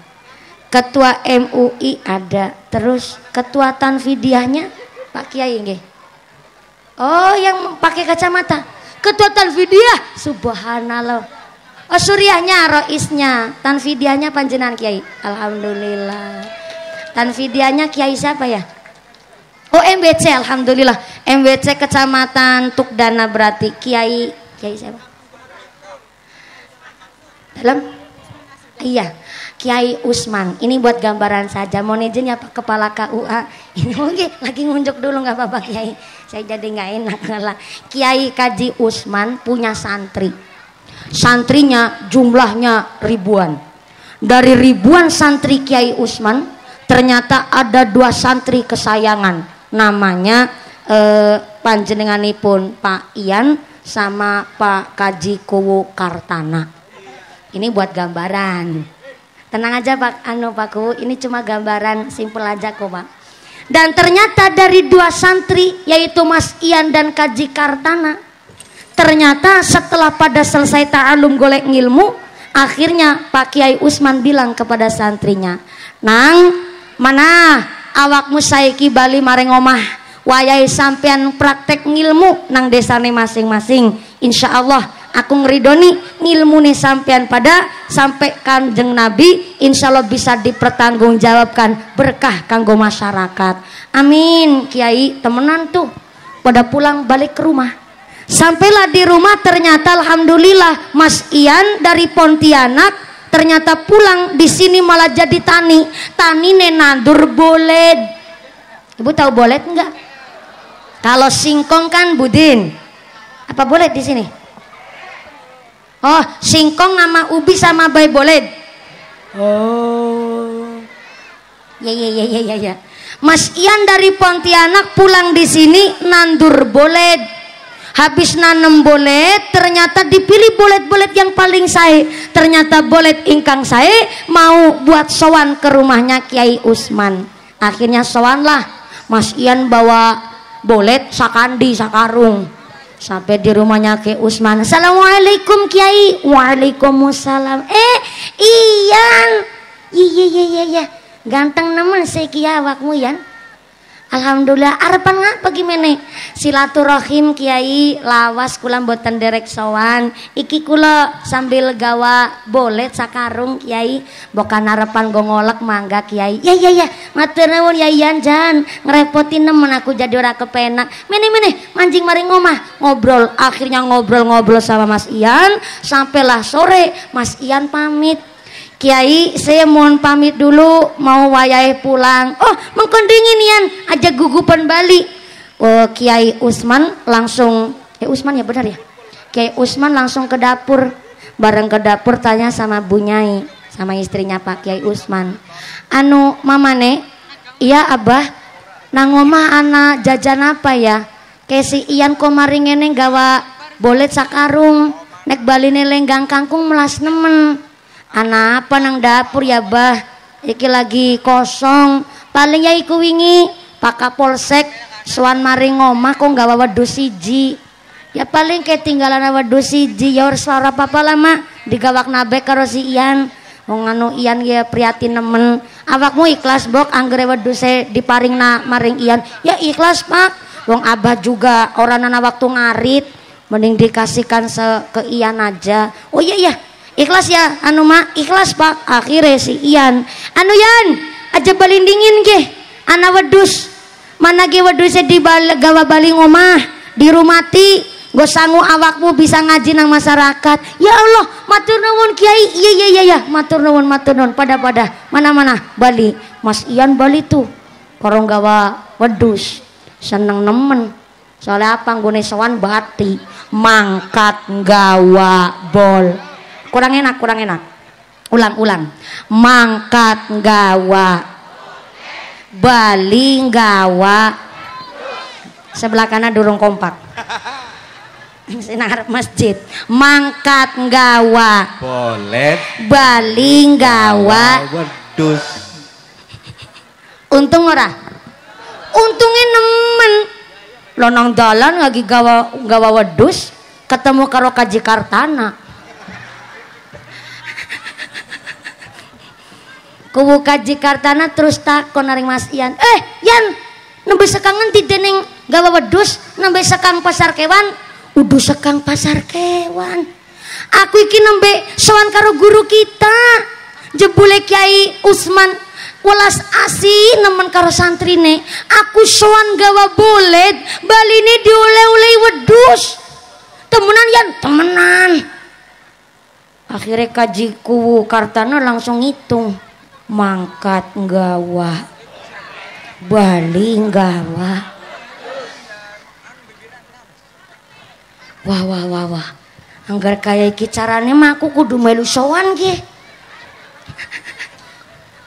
Ketua MUI ada. Terus ketua Tanfidiyahnya Pak Kiai nggih. Oh, yang pakai kacamata. Ketua Tanfidiyah, subhanallah. Oh, suriahnya, roisnya, Tanfidiyahnya panjenengan Kiai. Alhamdulillah. Tanfidiyahnya Kiai siapa ya? Oh, MBC, alhamdulillah. MBC Kecamatan Tukdana berarti Kiai siapa? Dalam? Iya, Kiai Usman. Ini buat gambaran saja. Mohon izin ya Pak Kepala KUA. Ini mungkin lagi ngunjuk dulu nggak apa-apa Kiai. Saya jadi nggak enak lah. Kiai Kaji Usman punya santri. Santrinya jumlahnya ribuan. Dari ribuan santri Kiai Usman, ternyata ada 2 santri kesayangan. Namanya panjenenganipun Pak Ian sama Pak Kaji Kuwu Kartana. Ini buat gambaran. Tenang aja Pak Pak Kuwu, ini cuma gambaran simpel aja kok Pak. Dan ternyata dari 2 santri yaitu Mas Ian dan Kaji Kartana, ternyata setelah pada selesai ta'alum golek ngilmu, akhirnya Pak Kiai Usman bilang kepada santrinya, "Nang, mana awakmu saiki bali mareng omah, wayahe sampean praktek ngilmu nang desane masing-masing. Insyaallah aku ngeridoni ngilmune sampean pada sampai Kanjeng Nabi, insyaallah bisa dipertanggungjawabkan berkah kanggo masyarakat." Amin Kiai, temenan tuh. Pada pulang balik ke rumah. Sampailah di rumah, ternyata alhamdulillah Mas Ian dari Pontianak ternyata pulang di sini malah jadi tani nandur boled. Ibu tahu boled enggak? Kalau singkong kan budin. Apa boled di sini? Oh, singkong sama ubi sama bay boled. Oh. Ya. Mas Ian dari Pontianak pulang di sini nandur boled. Habis nanem boled, ternyata dipilih boled-boled yang paling sae. Ternyata boled ingkang sae mau buat sowan ke rumahnya Kiai Usman. Akhirnya sowanlah Mas Ian bawa boled sakandi sakarung. Sampai di rumahnya Kiai Usman. Assalamualaikum Kiai. Waalaikumsalam. Ian. Iya. Ganteng nemen si Kiai awakmu Ian. Alhamdulillah. Arepan ngapa gimana? Silaturahim Kiai, lawas kula mboten derek sowan. Iki kula sambil gawa bolet sakarung Kiai. Bokan arepan go ngolek mangga Kiai. Ya. Matur nuwun Yayan jan ngerepotin nemen aku jadi ora kepenak. Mene manjing mari ngomah ngobrol. Akhirnya ngobrol sama Mas Ian sampailah sore. Mas Ian pamit. Kiai, saya mohon pamit dulu, mau wayai pulang. Oh, mengkondingin Ian, aja gugupan Bali. Oh, Kiai Usman langsung, Usman ya benar ya. Kiai Usman langsung ke dapur, bareng ke dapur tanya sama Bu Nyai, sama istrinya Pak Kiai Usman. Anu, mama nek, iya abah, nang omah anak jajan apa ya? Kayak si Ian komaring ngene gawa bolet sakarung, nek baline lenggang kangkung melas nemen. Anak apa nang dapur ya bah, iki lagi kosong. Paling ya iku wingi Pak Kapolsek sowan maring omah kok gawa wedhus siji. Ya paling ketinggalan wedhus siji ya ora ora apa-apa lah mak, digawak nabe karo si Ian. Wong anu Ian ya prihatin nemen. Awakmu ikhlas bok anggere wedhuse diparingna maring Ian? Ya ikhlas Pak. Wong abah juga orang nana waktu ngarit, mending dikasihkan ke Ian aja. Oh iya. Ikhlas ya, anu mak ikhlas Pak. Akhirnya si Ian, anu Yan, aja balindingin ge, ana wedus, mana ge wedusnya di gawa baling omah, di rumati, gue sanggup awakmu bisa ngaji nang masyarakat. Ya Allah, matur nuwun Kiai, iya, matur nuwun, pada mana Bali, Mas Ian Bali tuh, korong gawa wedus, seneng nemen, soalnya apa nggone sowan bati, mangkat gawa bol. Kurang enak. Ulang. Mangkat gawa, Bali gawa. Sebelah kanan durung kompak. Sinar masjid. Mangkat gawa, bolet, Bali gawa, wedus. Untung ora? Untungnya nemen. Lo nang dalan lagi gawa wedus, ketemu karo Kaji Kartana. Kuwu Kaji Kartana terus takon naring Mas Ian. Yan, nembe sekangen dideneng gawa wedhus, nembe sekang pasar kewan. Udu sekang pasar kewan. Aku iki nembe sowan karo guru kita. Jebule Kiai Usman welas asih nemen karo santrine. Aku sowan gawa bolet, baline dioleh-olehi wedhus. Temenan Yan, temenan. Akhirnya Kaji Kuwu Kartana langsung ngitung. Mangkat gawa, Bali gawa. Wah. Anggar kaya iki carane mah aku kudu melu sowan ge.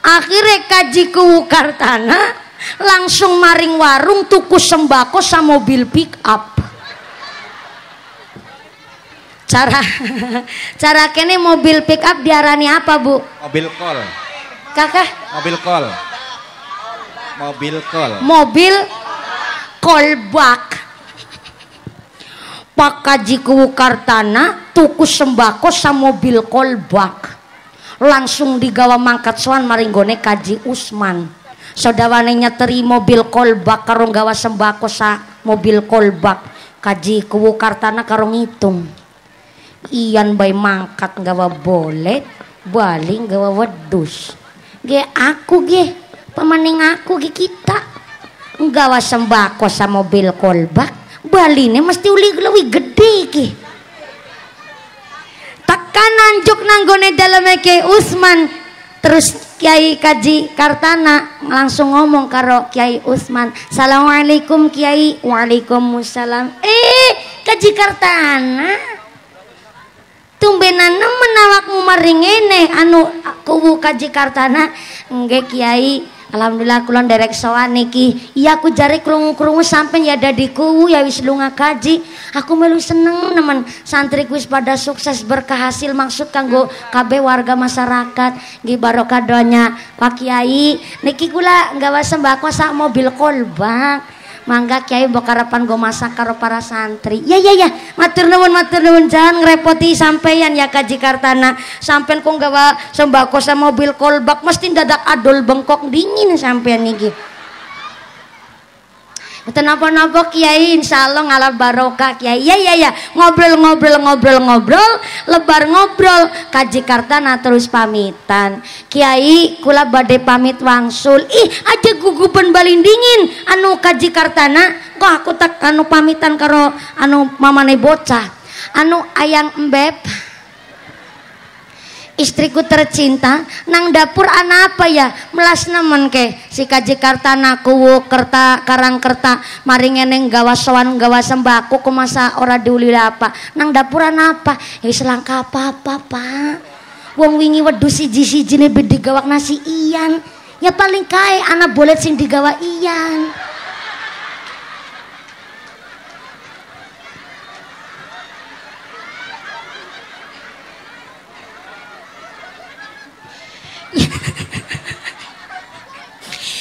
Akhirnya Kaji Kuwu Kartana langsung maring warung tuku sembako sama mobil pick up. Cara kene mobil pick up diarani apa Bu? Mobil kol. Kakak? Mobil kolbak. Pak Kaji Kuwu Kartana tuku sembako sama mobil kolbak. Langsung digawa mangkat sowan maringgone Kaji Usman. Saudawane nyeteri mobil kolbak karo gawa sembako sa mobil kolbak. Kaji Kuwu Kartana karo ngitung. Iyan bae mangkat gawa bolet, Bali gawa wedhus. Ge aku ge pemaning aku ge kita nggawa sembako sama mobil kolbak, baline mesti uli lebih gede ge. Tekan anjuk nanggone daleme Kiai Usman. Terus Kiai Kaji Kartana langsung ngomong karo Kiai Usman, "Assalamualaikum Kiai." "Waalaikumsalam." Kaji Kartana tumbenan nemen awakmu maring ngene anu Kuwu Kaji Kartana. Nggih Kiai, alhamdulillah kula nderek sowan niki. Iya aku jare krungu-krungu sampean ya ada di kuwu ya wis lunga kaji. Aku melu seneng nemen santriku wis pada sukses berkah hasil maksud kanggo kabeh warga masyarakat. Nggih barokah doanya Pak Kiai. Niki kula nggawa sembako sak mobil kolbak. Mangga Kiai mbok karepan go masak karo para santri. Ya. Matur nuwun jangan ngrepoti sampeyan ya Kaji Kartana. Sampeyan kok gawa sembako sama mobil kolbak mesti dadak adol bengkok dingin sampeyan niki. Mboten napa-napa Kiai, insyaallah ngalah barokah Kiai. Iya. Ngobrol, lebar ngobrol. Kaji Kartana terus pamitan. Kiai, kula badhe pamit wangsul. Ih, aja gugupan balindingin anu Kaji Kartana. Kok aku tak anu pamitan karo anu mamane bocah. Anu ayang embeb. Istriku tercinta nang dapur anak apa ya melas nemen ke si Kaji Kartana kuwu kerta karang kerta maringeneng gawa sowan gawa sembako kumasa ora diuli apa nang dapur anak apa ya selangka apa pak wong wingi wedhus siji-sijine bedi gawak nasi iyan ya paling kae anak bolet sing digawa iyan.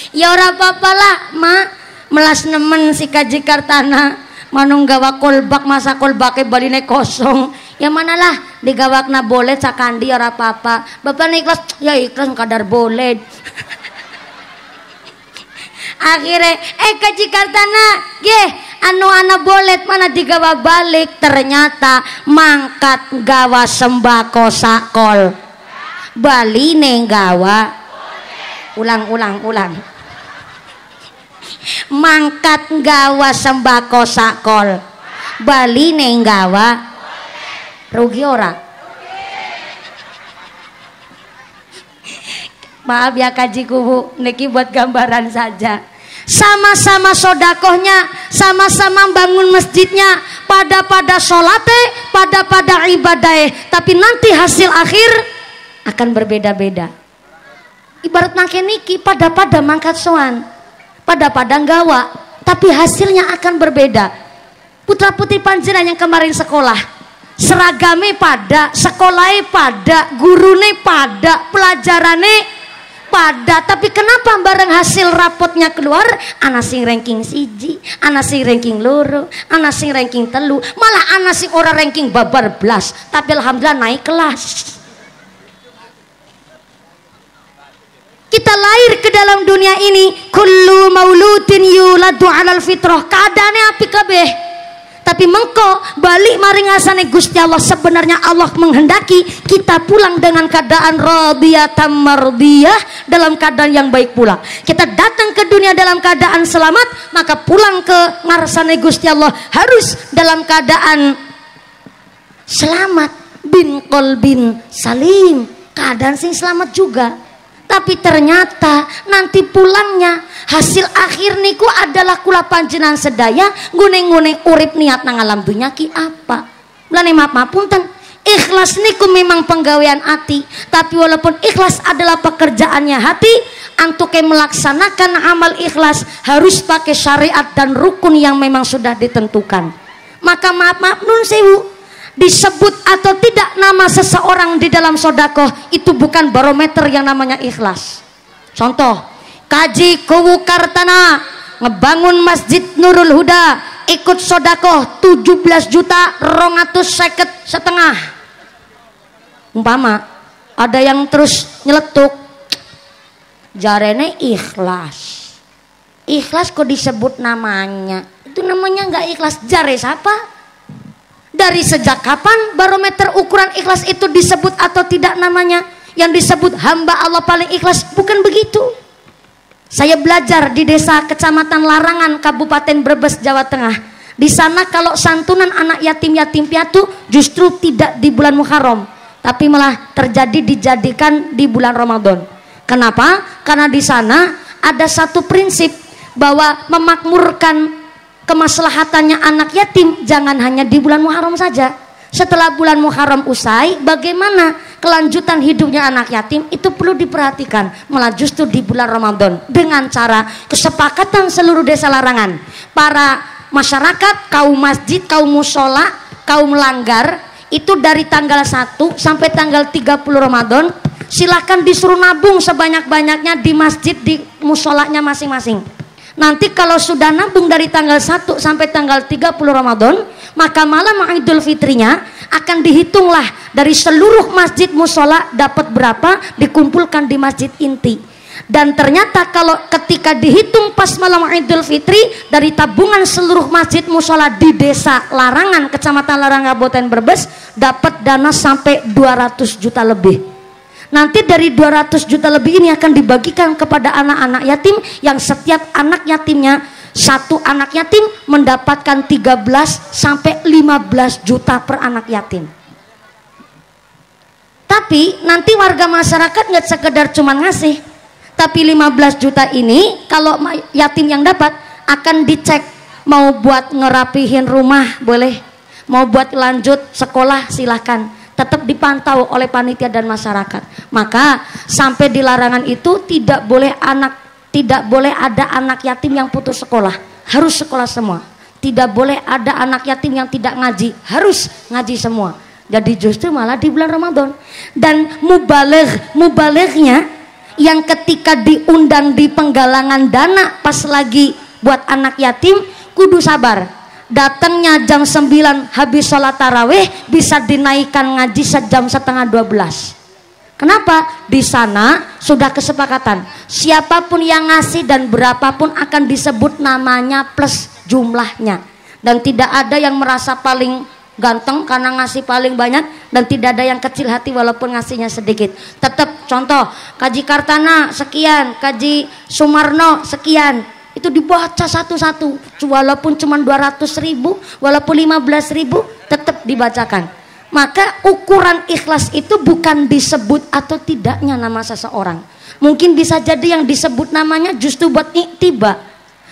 Ya ora apa-apa lah mak melas nemen si Kaji Kartana manung gawa kolbak masa kolbake baline kosong ya manalah digawakna bolet sakandi ora apa-apa bapak ikhlas ya ikhlas kadar bolet. Akhirnya Kaji Kartana ge anu ana bolet mana digawa balik ternyata mangkat gawa sembako sakol baline gawa ulang mangkat gawa sembako sakol baline gawa rugi ora maaf ya Kaji kubu niki buat gambaran saja sama-sama sodakohnya sama-sama bangun masjidnya pada sholatnya pada ibadahnya tapi nanti hasil akhir akan berbeda-beda ibarat nake niki pada mangkat soan pada gawa tapi hasilnya akan berbeda. Putra putri panjenengan yang kemarin sekolah seragame pada sekolahnya pada gurune pada pelajarane pada tapi kenapa bareng hasil rapotnya keluar ana sing ranking siji ana sing ranking loro ana sing ranking telu malah ana sing ora ranking babar blas tapi alhamdulillah naik kelas. Kita lahir ke dalam dunia ini kullu mauludin yuladu alal fitrah keadaannya api kabeh tapi mengko balik maring asane Gusti Allah sebenarnya Allah menghendaki kita pulang dengan keadaan radiyatan mardiyah dalam keadaan yang baik pula kita datang ke dunia dalam keadaan selamat maka pulang ke ngarsane Gusti Allah harus dalam keadaan selamat bin qalbin salim keadaan sing selamat juga. Tapi ternyata nanti pulangnya hasil akhir niku adalah kula panjenengan sedaya nguneng-nguneng urip niat nang alam dunya ki apa. Mulane maaf punten. Ikhlas niku memang penggawean hati, tapi walaupun ikhlas adalah pekerjaannya hati, antuke melaksanakan amal ikhlas harus pakai syariat dan rukun yang memang sudah ditentukan. Maka maaf nun sewu disebut atau tidak nama seseorang di dalam sodakoh itu bukan barometer yang namanya ikhlas. Contoh Kaji Kuwu Kartana ngebangun Masjid Nurul Huda ikut sodakoh 17.250.000 umpama ada yang terus nyeletuk jarene ikhlas kok disebut namanya itu namanya nggak ikhlas jare siapa? Dari sejak kapan barometer ukuran ikhlas itu disebut atau tidak namanya? Yang disebut hamba Allah paling ikhlas bukan begitu. Saya belajar di desa Kecamatan Larangan, Kabupaten Brebes, Jawa Tengah. Di sana kalau santunan anak yatim piatu justru tidak di bulan Muharram, tapi malah dijadikan di bulan Ramadan. Kenapa? Karena di sana ada satu prinsip bahwa memakmurkan kemaslahatannya anak yatim jangan hanya di bulan Muharram saja. Setelah bulan Muharram usai, bagaimana kelanjutan hidupnya anak yatim itu perlu diperhatikan, malah justru di bulan Ramadan dengan cara kesepakatan seluruh desa Larangan, para masyarakat, kaum masjid, kaum musola, kaum langgar itu dari tanggal 1 sampai tanggal 30 Ramadan silakan disuruh nabung sebanyak-banyaknya di masjid, di musolanya masing-masing. Nanti kalau sudah nabung dari tanggal 1 sampai tanggal 30 Ramadan, maka malam Idul Fitrinya akan dihitunglah dari seluruh masjid musola dapat berapa dikumpulkan di masjid inti. Dan ternyata kalau ketika dihitung pas malam Idul Fitri, dari tabungan seluruh masjid musola di desa Larangan, Kecamatan Larangan, Kabupaten Brebes, dapat dana sampai 200 juta lebih. Nanti dari 200 juta lebih ini akan dibagikan kepada anak-anak yatim, yang setiap anak yatimnya, satu anak yatim mendapatkan 13 sampai 15 juta per anak yatim. Tapi nanti warga masyarakat nggak sekedar cuma ngasih, tapi 15 juta ini kalau yatim yang dapat akan dicek, mau buat ngerapihin rumah boleh, mau buat lanjut sekolah silahkan, tetap dipantau oleh panitia dan masyarakat. Maka sampai di Larangan itu tidak boleh ada anak yatim yang putus sekolah, harus sekolah semua. Tidak boleh ada anak yatim yang tidak ngaji, harus ngaji semua. Jadi justru malah di bulan Ramadan. Dan mubalighnya yang ketika diundang di penggalangan dana pas lagi buat anak yatim, kudu sabar. Datangnya jam 9 habis sholat tarawih, bisa dinaikkan ngaji sejam setengah 12. Kenapa? Di sana sudah kesepakatan, siapapun yang ngasih dan berapapun akan disebut namanya plus jumlahnya. Dan tidak ada yang merasa paling ganteng karena ngasih paling banyak, dan tidak ada yang kecil hati walaupun ngasihnya sedikit. Tetap contoh, Kaji Kartana sekian, Kaji Sumarno sekian, itu dibaca satu-satu, walaupun cuma 200.000, walaupun 15.000, tetap dibacakan. Maka ukuran ikhlas itu bukan disebut atau tidaknya nama seseorang. Mungkin bisa jadi yang disebut namanya justru buat iktiba,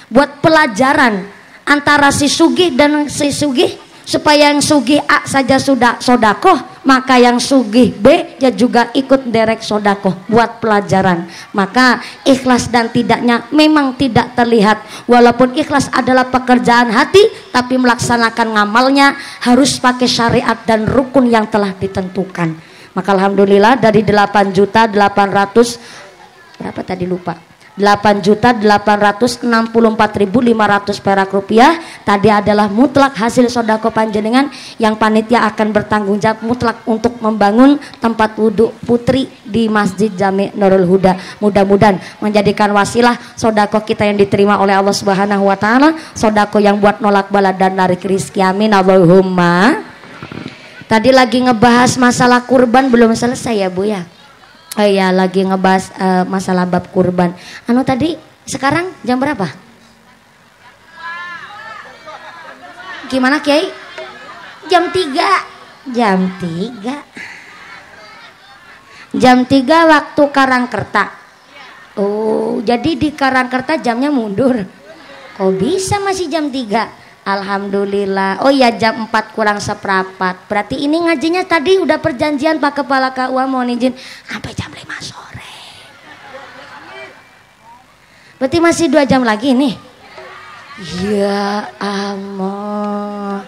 buat pelajaran antara si sugih dan si sugih, supaya yang sugih A saja sudah sodakoh, maka yang sugih B ya juga ikut derek sodakoh, buat pelajaran. Maka ikhlas dan tidaknya memang tidak terlihat. Walaupun ikhlas adalah pekerjaan hati, tapi melaksanakan ngamalnya harus pakai syariat dan rukun yang telah ditentukan. Maka alhamdulillah dari 8.800.000 berapa tadi lupa, 8.864.500 perak rupiah tadi adalah mutlak hasil sodako panjenengan, yang panitia akan bertanggung jawab mutlak untuk membangun tempat wudhu putri di Masjid Jami Nurul Huda. Mudah-mudahan menjadikan wasilah sodako kita yang diterima oleh Allah Subhanahu wa Ta'ala, sodako yang buat nolak bala dan narik rizki, amin Allahumma. Tadi lagi ngebahas masalah kurban, belum selesai ya Bu ya? Oh iya, lagi ngebahas masalah bab kurban. Anu tadi sekarang jam berapa? Gimana Kiai? Jam 3. Jam 3. Jam 3 waktu Karangkerta. Oh, jadi di Karangkerta jamnya mundur. Kok bisa masih jam 3? Alhamdulillah. Oh iya, jam 4 kurang seperempat. Berarti ini ngajinya tadi udah perjanjian Pak Kepala KUA, mohon izin sampai jam 5 sore. Berarti masih 2 jam lagi nih. Ya ampun.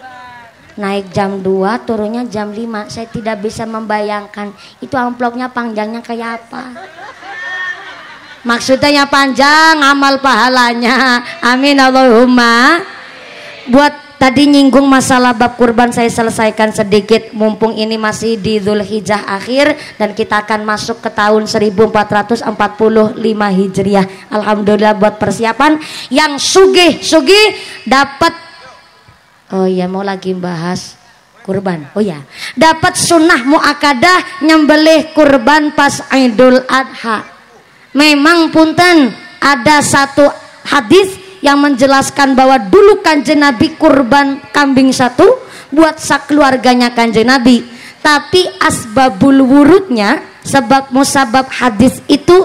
Naik jam 2, turunnya jam 5. Saya tidak bisa membayangkan itu amplopnya panjangnya kayak apa. Maksudnya panjang, amal pahalanya. Amin Allahumma. Buat tadi nyinggung masalah bab kurban saya selesaikan sedikit, mumpung ini masih di Dzulhijjah akhir dan kita akan masuk ke tahun 1445 Hijriah. Alhamdulillah buat persiapan yang sugih dapat. Oh iya, mau lagi bahas kurban. Oh ya, dapat sunnah muakkadah nyembelih kurban pas Idul Adha. Memang punten ada satu hadis yang menjelaskan bahwa dulu Kanjeng Nabi kurban kambing 1 buat sakeluarganya Kanjeng Nabi, tapi asbabul wurudnya, sebab musabab hadis itu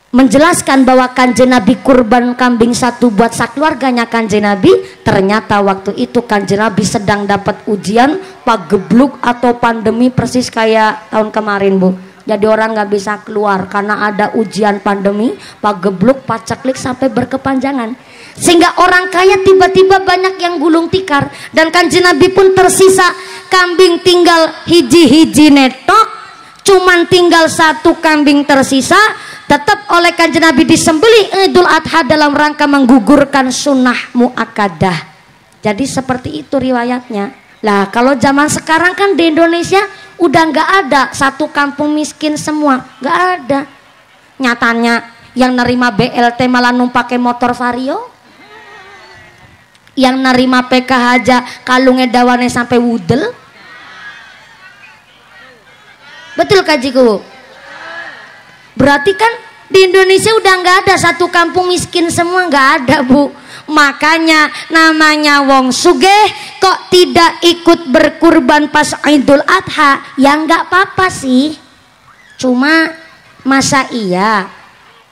menjelaskan bahwa Kanjeng Nabi kurban kambing 1 buat sakeluarganya Kanjeng Nabi. Ternyata waktu itu Kanjeng Nabi sedang dapat ujian pagebluk atau pandemi, persis kayak tahun kemarin Bu. Jadi orang nggak bisa keluar karena ada ujian pandemi, pagebluk, paceklik sampai berkepanjangan. Sehingga orang kaya tiba-tiba banyak yang gulung tikar, dan Kanjeng Nabi pun tersisa kambing tinggal hiji-hiji netok, cuman tinggal 1 kambing tersisa. Tetap oleh Kanjeng Nabi disembelih Idul Adha dalam rangka menggugurkan sunnah muakkadah. Jadi seperti itu riwayatnya. Lah kalau zaman sekarang kan di Indonesia udah nggak ada satu kampung miskin semua, nggak ada. Nyatanya yang nerima BLT malah numpake motor Vario, yang nerima PKH aja kalungnya dawane sampai wudel. Betul kajiku? Berarti kan di Indonesia udah nggak ada satu kampung miskin semua, nggak ada Bu. Makanya namanya wong sugih kok tidak ikut berkurban pas Idul Adha, ya nggak apa-apa sih. Cuma masa iya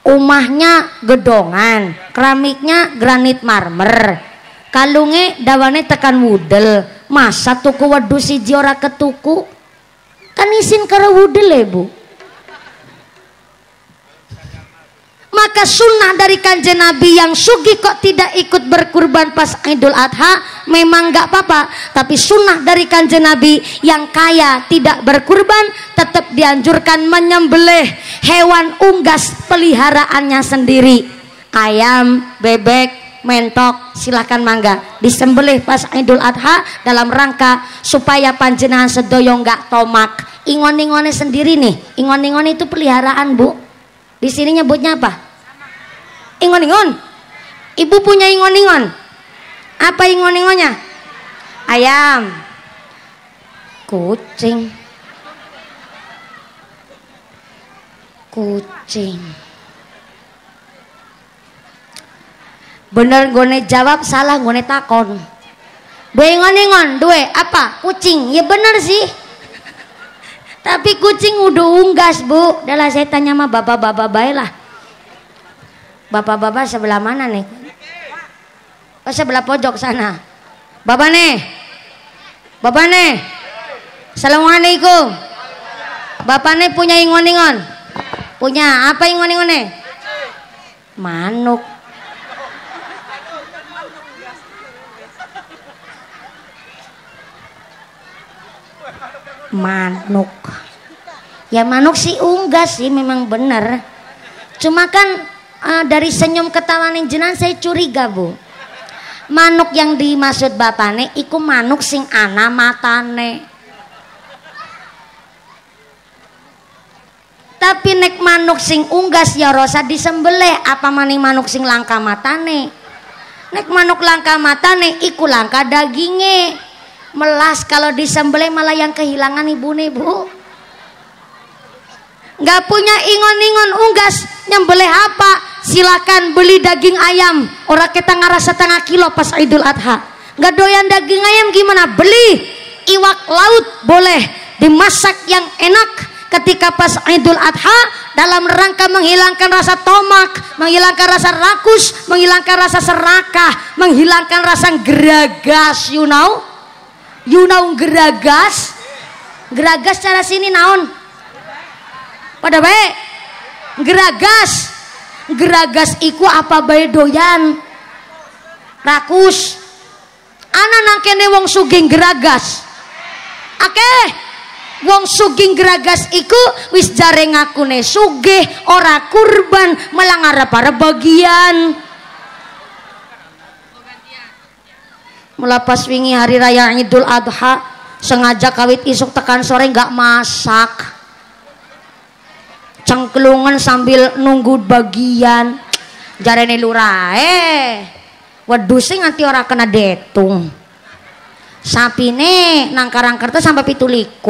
umahnya gedongan, keramiknya granit marmer, kalungnya dawane tekan wudel, masa tuku wedus siji ora ketuku? Kan isin karo wudel ya Bu. Maka sunnah dari kanjeng Nabi yang sugih kok tidak ikut berkurban pas Idul Adha memang nggak apa-apa, tapi sunnah dari kanjeng Nabi yang kaya tidak berkurban tetap dianjurkan menyembelih hewan unggas peliharaannya sendiri. Ayam, bebek, mentok, silahkan mangga disembelih pas Idul Adha dalam rangka supaya panjenengan sedoyo nggak tomak. Ingon-ingonnya sendiri nih, ingon-ingon itu peliharaan Bu. Di sini nyebutnya apa? Ingon-ingon. Ibu punya ingon-ingon. Apa ingon-ingonnya? Ayam, kucing, bener gone jawab, salah gone takon. Dua ingon-ingon, dua apa? Kucing. Ya bener sih. Tapi kucing udah unggas Bu. Dah lah saya tanya sama bapak-bapak baiklah. Bapak-bapak sebelah mana nih? Oh sebelah pojok sana. Bapak nih. Assalamualaikum. Bapak nih punya ingon-ingon? Punya. Apa ingon-ingonnya? Manuk. Manuk. Ya manuk sih unggas sih memang bener. Cuma kan dari senyum ketawaning jenengan saya curiga Bu. Manuk yang dimaksud bapane iku manuk sing ana matane. Tapi nek manuk sing unggas ya rasa disembelih, apa maning manuk sing langka matane. Nek manuk langka matane iku langka daginge. Melas kalau disembelih malah yang kehilangan ibune Bu. Nggak punya ingon-ingon unggas nyembelih apa? Silakan beli daging ayam. Orang kita ngerasa setengah kilo pas Idul Adha. Nggak doyan daging ayam gimana? Beli iwak laut boleh dimasak yang enak ketika pas Idul Adha dalam rangka menghilangkan rasa tomak, menghilangkan rasa rakus, menghilangkan rasa serakah, menghilangkan rasa geragas. You know geragas? Geragas cara sini naon? Pada baik. Geragas iku apa bae doyan? Rakus. Ana nangkene wong sugih geragas. Akeh. Wong sugih geragas iku wis jare ngakune sugih, ora kurban, malah ngarep-arep bagian. Mula pas wingi hari raya Idul Adha sengaja kawit isuk tekan sore nggak masak, cengkelungan sambil nunggu bagian. Jarene lurae weduse nganti ora kena detung, sapine nang Karangkerta sampai 17,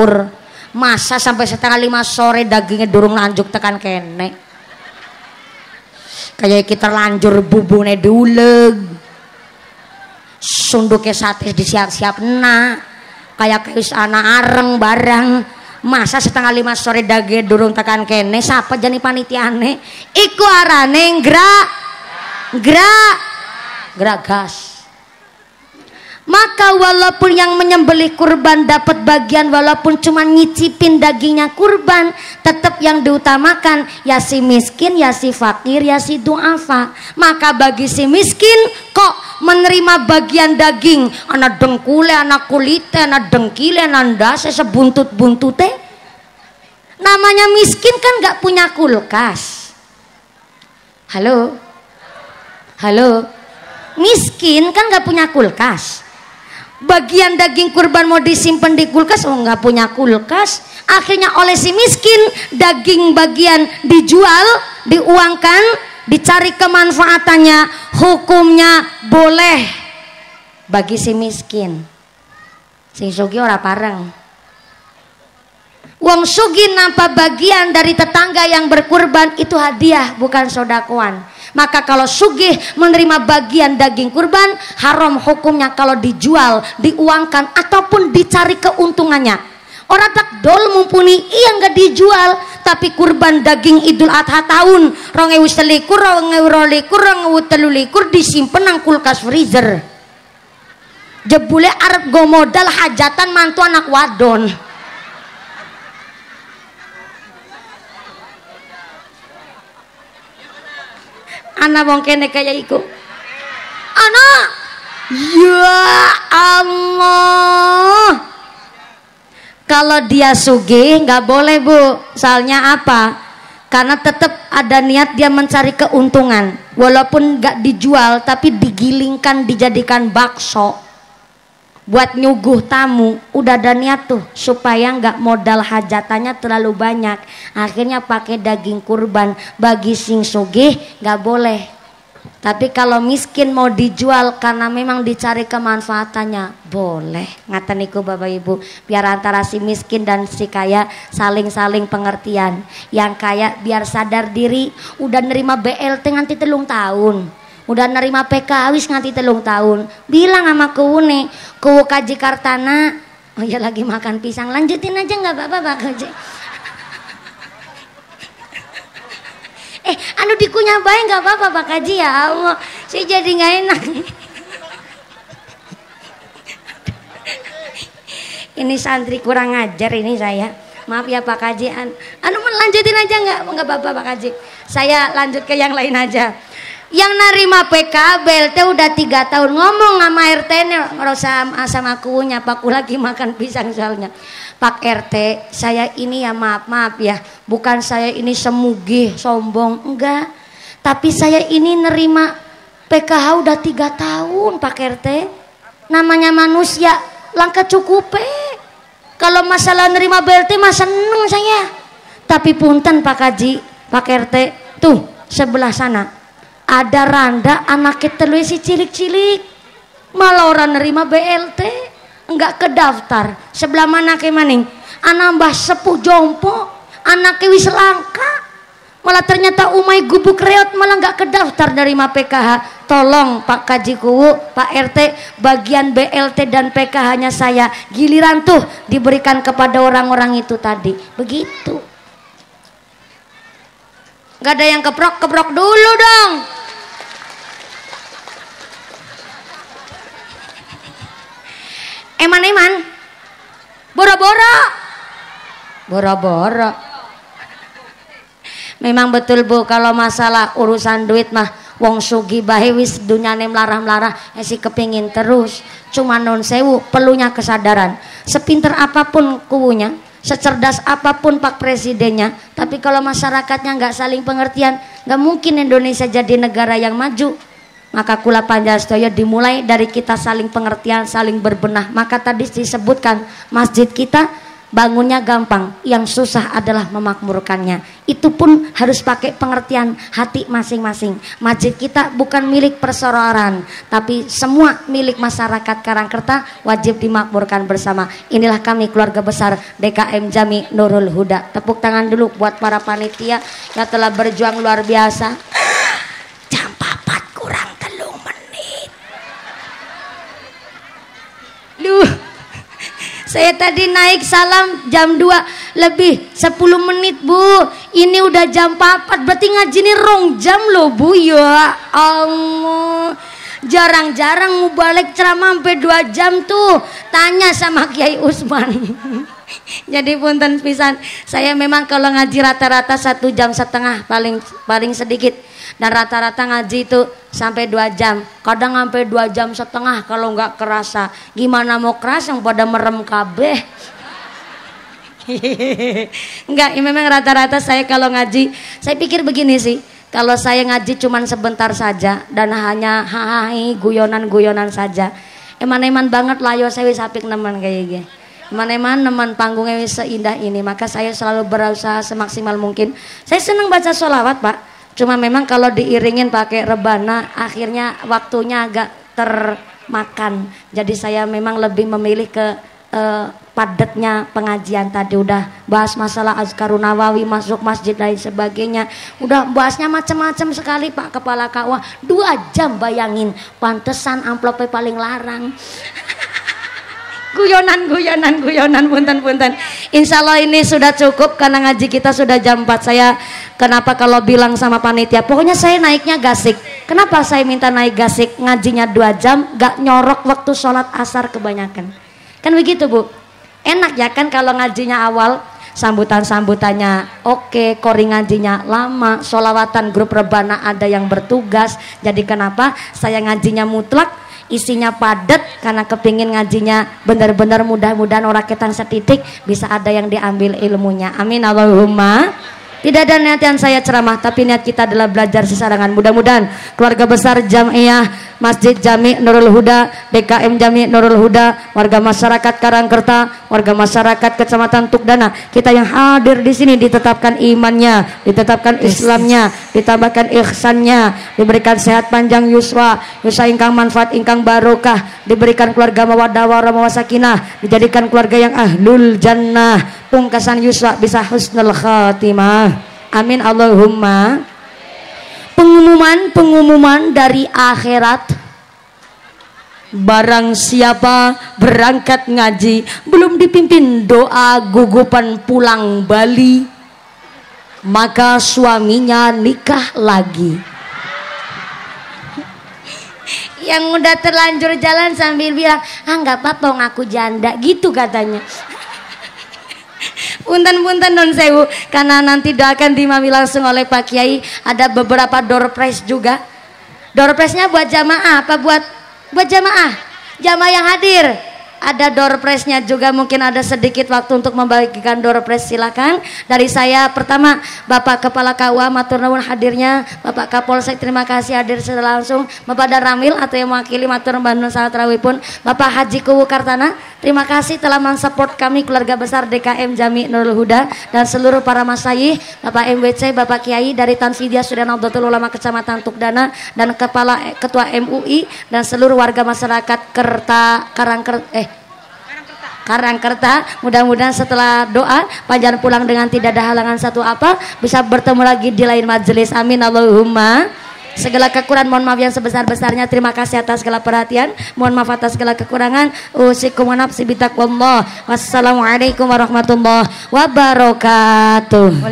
masa sampai setengah 5 sore dagingnya durung lanjut tekan kene. Kayak kita lanjur bubune duleg, sunduknya sate disiap-siap kayak wis ana areng barang, masa setengah 5 sore daging durung tekan kene. Sapa jani panitiane? Iku arane geragas. Maka walaupun yang menyembelih kurban dapat bagian walaupun cuma nyicipin dagingnya kurban, tetap yang diutamakan ya si miskin, ya si fakir, ya si duafa. Maka bagi si miskin kok menerima bagian daging, ana dengkule, ana kulite, ana dengkile, ana ndase sebuntut-buntute. Namanya miskin kan nggak punya kulkas. Halo, miskin kan nggak punya kulkas. bagian daging kurban mau disimpan di kulkas, oh nggak punya kulkas. Akhirnya oleh si miskin daging bagian dijual, diuangkan, dicari kemanfaatannya. Hukumnya boleh bagi si miskin. Sing sugih ora pareng. Wong sugih nampa bagian dari tetangga yang berkurban itu hadiah, bukan sodakoan. Maka kalau sugih menerima bagian daging kurban, haram hukumnya kalau dijual, diuangkan ataupun dicari keuntungannya. Orang tak dol mumpuni iya nggak dijual, tapi kurban daging Idul Adha tahun 2021, 2022, 2023 disimpen nang kulkas freezer. Jebule arep go modal hajatan mantu anak wadon. Anak wong kene kaya iku. Anak, ya Allah. Kalau dia sugih nggak boleh bu. Soalnya apa? Karena tetap ada niat dia mencari keuntungan. Walaupun nggak dijual, tapi digilingkan dijadikan bakso. Buat nyuguh tamu, udah ada niat tuh supaya nggak modal hajatannya terlalu banyak. Akhirnya pakai daging kurban. Bagi sing sugih nggak boleh. Tapi kalau miskin mau dijual karena memang dicari kemanfaatannya, boleh. Ngaten niku Bapak Ibu, biar antara si miskin dan si kaya saling-saling pengertian. Yang kaya biar sadar diri, udah nerima BLT nganti 3 tahun. Udah nerima PK wis nganti 3 tahun. Bilang sama kuune, kuwu kaji Kartana, oh ya lagi makan pisang, lanjutin aja nggak apa-apa Pak Kaji. Anu dikunyah bae nggak apa-apa Pak Kaji, ya Allah, saya jadi nggak enak. Ini santri kurang ajar ini saya. Maaf ya Pak Kaji. Anu lanjutin aja nggak apa-apa Pak Kaji. Saya lanjut ke yang lain aja. Yang nerima PK BLT udah 3 tahun, ngomong sama RT sama kuunya, Pak lagi makan pisang soalnya. Pak RT, saya ini ya maaf ya, bukan saya ini semugih sombong, enggak, tapi saya ini nerima PKH udah 3 tahun Pak RT. Namanya manusia langka cukup. Kalau masalah nerima BLT mah seneng saya. Tapi punten Pak Haji, Pak RT, tuh sebelah sana ada randa anaknya telu si cilik-cilik, malah orang nerima BLT enggak kedaftar. Sebelah mana ke maning anak mbah sepuh jompo, anaknya wis langka, malah ternyata umai gubuk reot malah enggak kedaftar nerima PKH. Tolong Pak Kaji Kuwu, Pak RT, bagian BLT dan PKH nya saya giliran tuh diberikan kepada orang-orang itu tadi. Begitu. Enggak ada yang keprok dulu dong. Eman boro-boro memang betul bu, kalau masalah urusan duit mah wong sugi bae wis dunyane melarah-melarah si kepingin terus. Cuma non sewu perlunya kesadaran. Sepinter apapun kuunya, secerdas apapun Pak Presidennya, tapi kalau masyarakatnya nggak saling pengertian, nggak mungkin Indonesia jadi negara yang maju. Maka kula panjastoyo dimulai dari kita saling pengertian, saling berbenah. Maka tadi disebutkan masjid kita bangunnya gampang, yang susah adalah memakmurkannya. Itu pun harus pakai pengertian hati masing-masing. Masjid kita bukan milik perseroan, tapi semua milik masyarakat Karangkerta, wajib dimakmurkan bersama. Inilah kami keluarga besar DKM Jami Nurul Huda. Tepuk tangan dulu buat para panitia yang telah berjuang luar biasa. Saya tadi naik salam jam 2 lebih 10 menit bu, ini udah jam 4, berarti ngaji ini 2 jam loh bu. Ya Allah, jarang-jarang mau balik ceramah sampai 2 jam tuh, tanya sama Kiai Usman. Jadi punten pisan, saya memang kalau ngaji rata-rata 1,5 jam paling sedikit, dan rata-rata ngaji itu sampai 2 jam, kadang sampai 2,5 jam kalau nggak kerasa. Gimana mau keras yang pada merem kabeh. Enggak, memang rata-rata saya kalau ngaji, saya pikir begini sih, kalau saya ngaji cuman sebentar saja dan hanya guyonan-guyonan saja, eman-eman banget layo saya wis apik nemen kayak gini. Eman-eman nemen panggungnya wis seindah ini, maka saya selalu berusaha semaksimal mungkin. Saya senang baca sholawat Pak, cuma memang kalau diiringin pakai rebana akhirnya waktunya agak termakan. Jadi saya memang lebih memilih ke padatnya pengajian. Tadi udah bahas masalah azkarun nawawi, masuk masjid dan sebagainya, udah bahasnya macam-macam sekali Pak Kepala KUA. 2 jam bayangin, pantesan amplopnya paling larang. guyonan punten. Insya Allah ini sudah cukup karena ngaji kita sudah jam 4. Saya kenapa kalau bilang sama panitia pokoknya saya naiknya gasik, kenapa saya minta naik gasik, ngajinya 2 jam gak nyorok waktu sholat asar kebanyakan. Kan begitu Bu, enak ya kan kalau ngajinya awal, sambutannya oke, kori ngajinya lama, sholawatan grup rebana ada yang bertugas. Jadi kenapa saya ngajinya mutlak, isinya padat, karena kepingin ngajinya benar-benar, mudah-mudahan orang ketan setitik bisa ada yang diambil ilmunya. Amin Allahumma. Tidak ada niatan saya ceramah, tapi niat kita adalah belajar sesarangan. Mudah-mudahan keluarga besar Jamiah Masjid Jami Nurul Huda, DKM Jami Nurul Huda, warga masyarakat Karangkerta, warga masyarakat Kecamatan Tukdana, kita yang hadir di sini ditetapkan imannya, ditetapkan Islamnya, ditambahkan ihsannya, diberikan sehat panjang yuswa ingkang manfaat ingkang barokah, diberikan keluarga mawaddah warahmah wasakinah, dijadikan keluarga yang ahlul jannah, pungkasan yuswa bisa husnul khatimah. Amin Allahumma. Pengumuman dari akhirat, barang siapa berangkat ngaji belum dipimpin doa gugupan pulang Bali, maka suaminya nikah lagi. Yang udah terlanjur jalan sambil bilang, nggak apa-apa ngaku janda gitu katanya. Punten non sewu, karena nanti doakan dimami langsung oleh Pak Kiai. Ada beberapa door prize juga. Door prize-nya buat jamaah apa buat jamaah? Jamaah yang hadir. Ada door prize-nya juga, mungkin ada sedikit waktu untuk membagikan door prize, silakan. Dari saya pertama Bapak Kepala KUA matur nuwun hadirnya, Bapak Kapolsek terima kasih hadir secara langsung, Bapak Daramil atau yang mewakili matur nuwun salat rawuh pun, Bapak Haji Kuwu Kartana terima kasih telah mensupport kami keluarga besar DKM Jami Nurul Huda dan seluruh para masyayikh, Bapak MWC, Bapak Kiai dari Tanfidia Sudah Nahdlatul Ulama Kecamatan Tukdana dan Ketua MUI dan seluruh warga masyarakat Karangkerta. Mudah-mudahan setelah doa panjang pulang dengan tidak ada halangan satu apa, bisa bertemu lagi di lain majelis. Amin Allahumma. Segala kekurangan mohon maaf yang sebesar-besarnya. Terima kasih atas segala perhatian, mohon maaf atas segala kekurangan. Usikum wa nafsi bitaqwallah. Wassalamualaikum warahmatullahi wabarakatuh.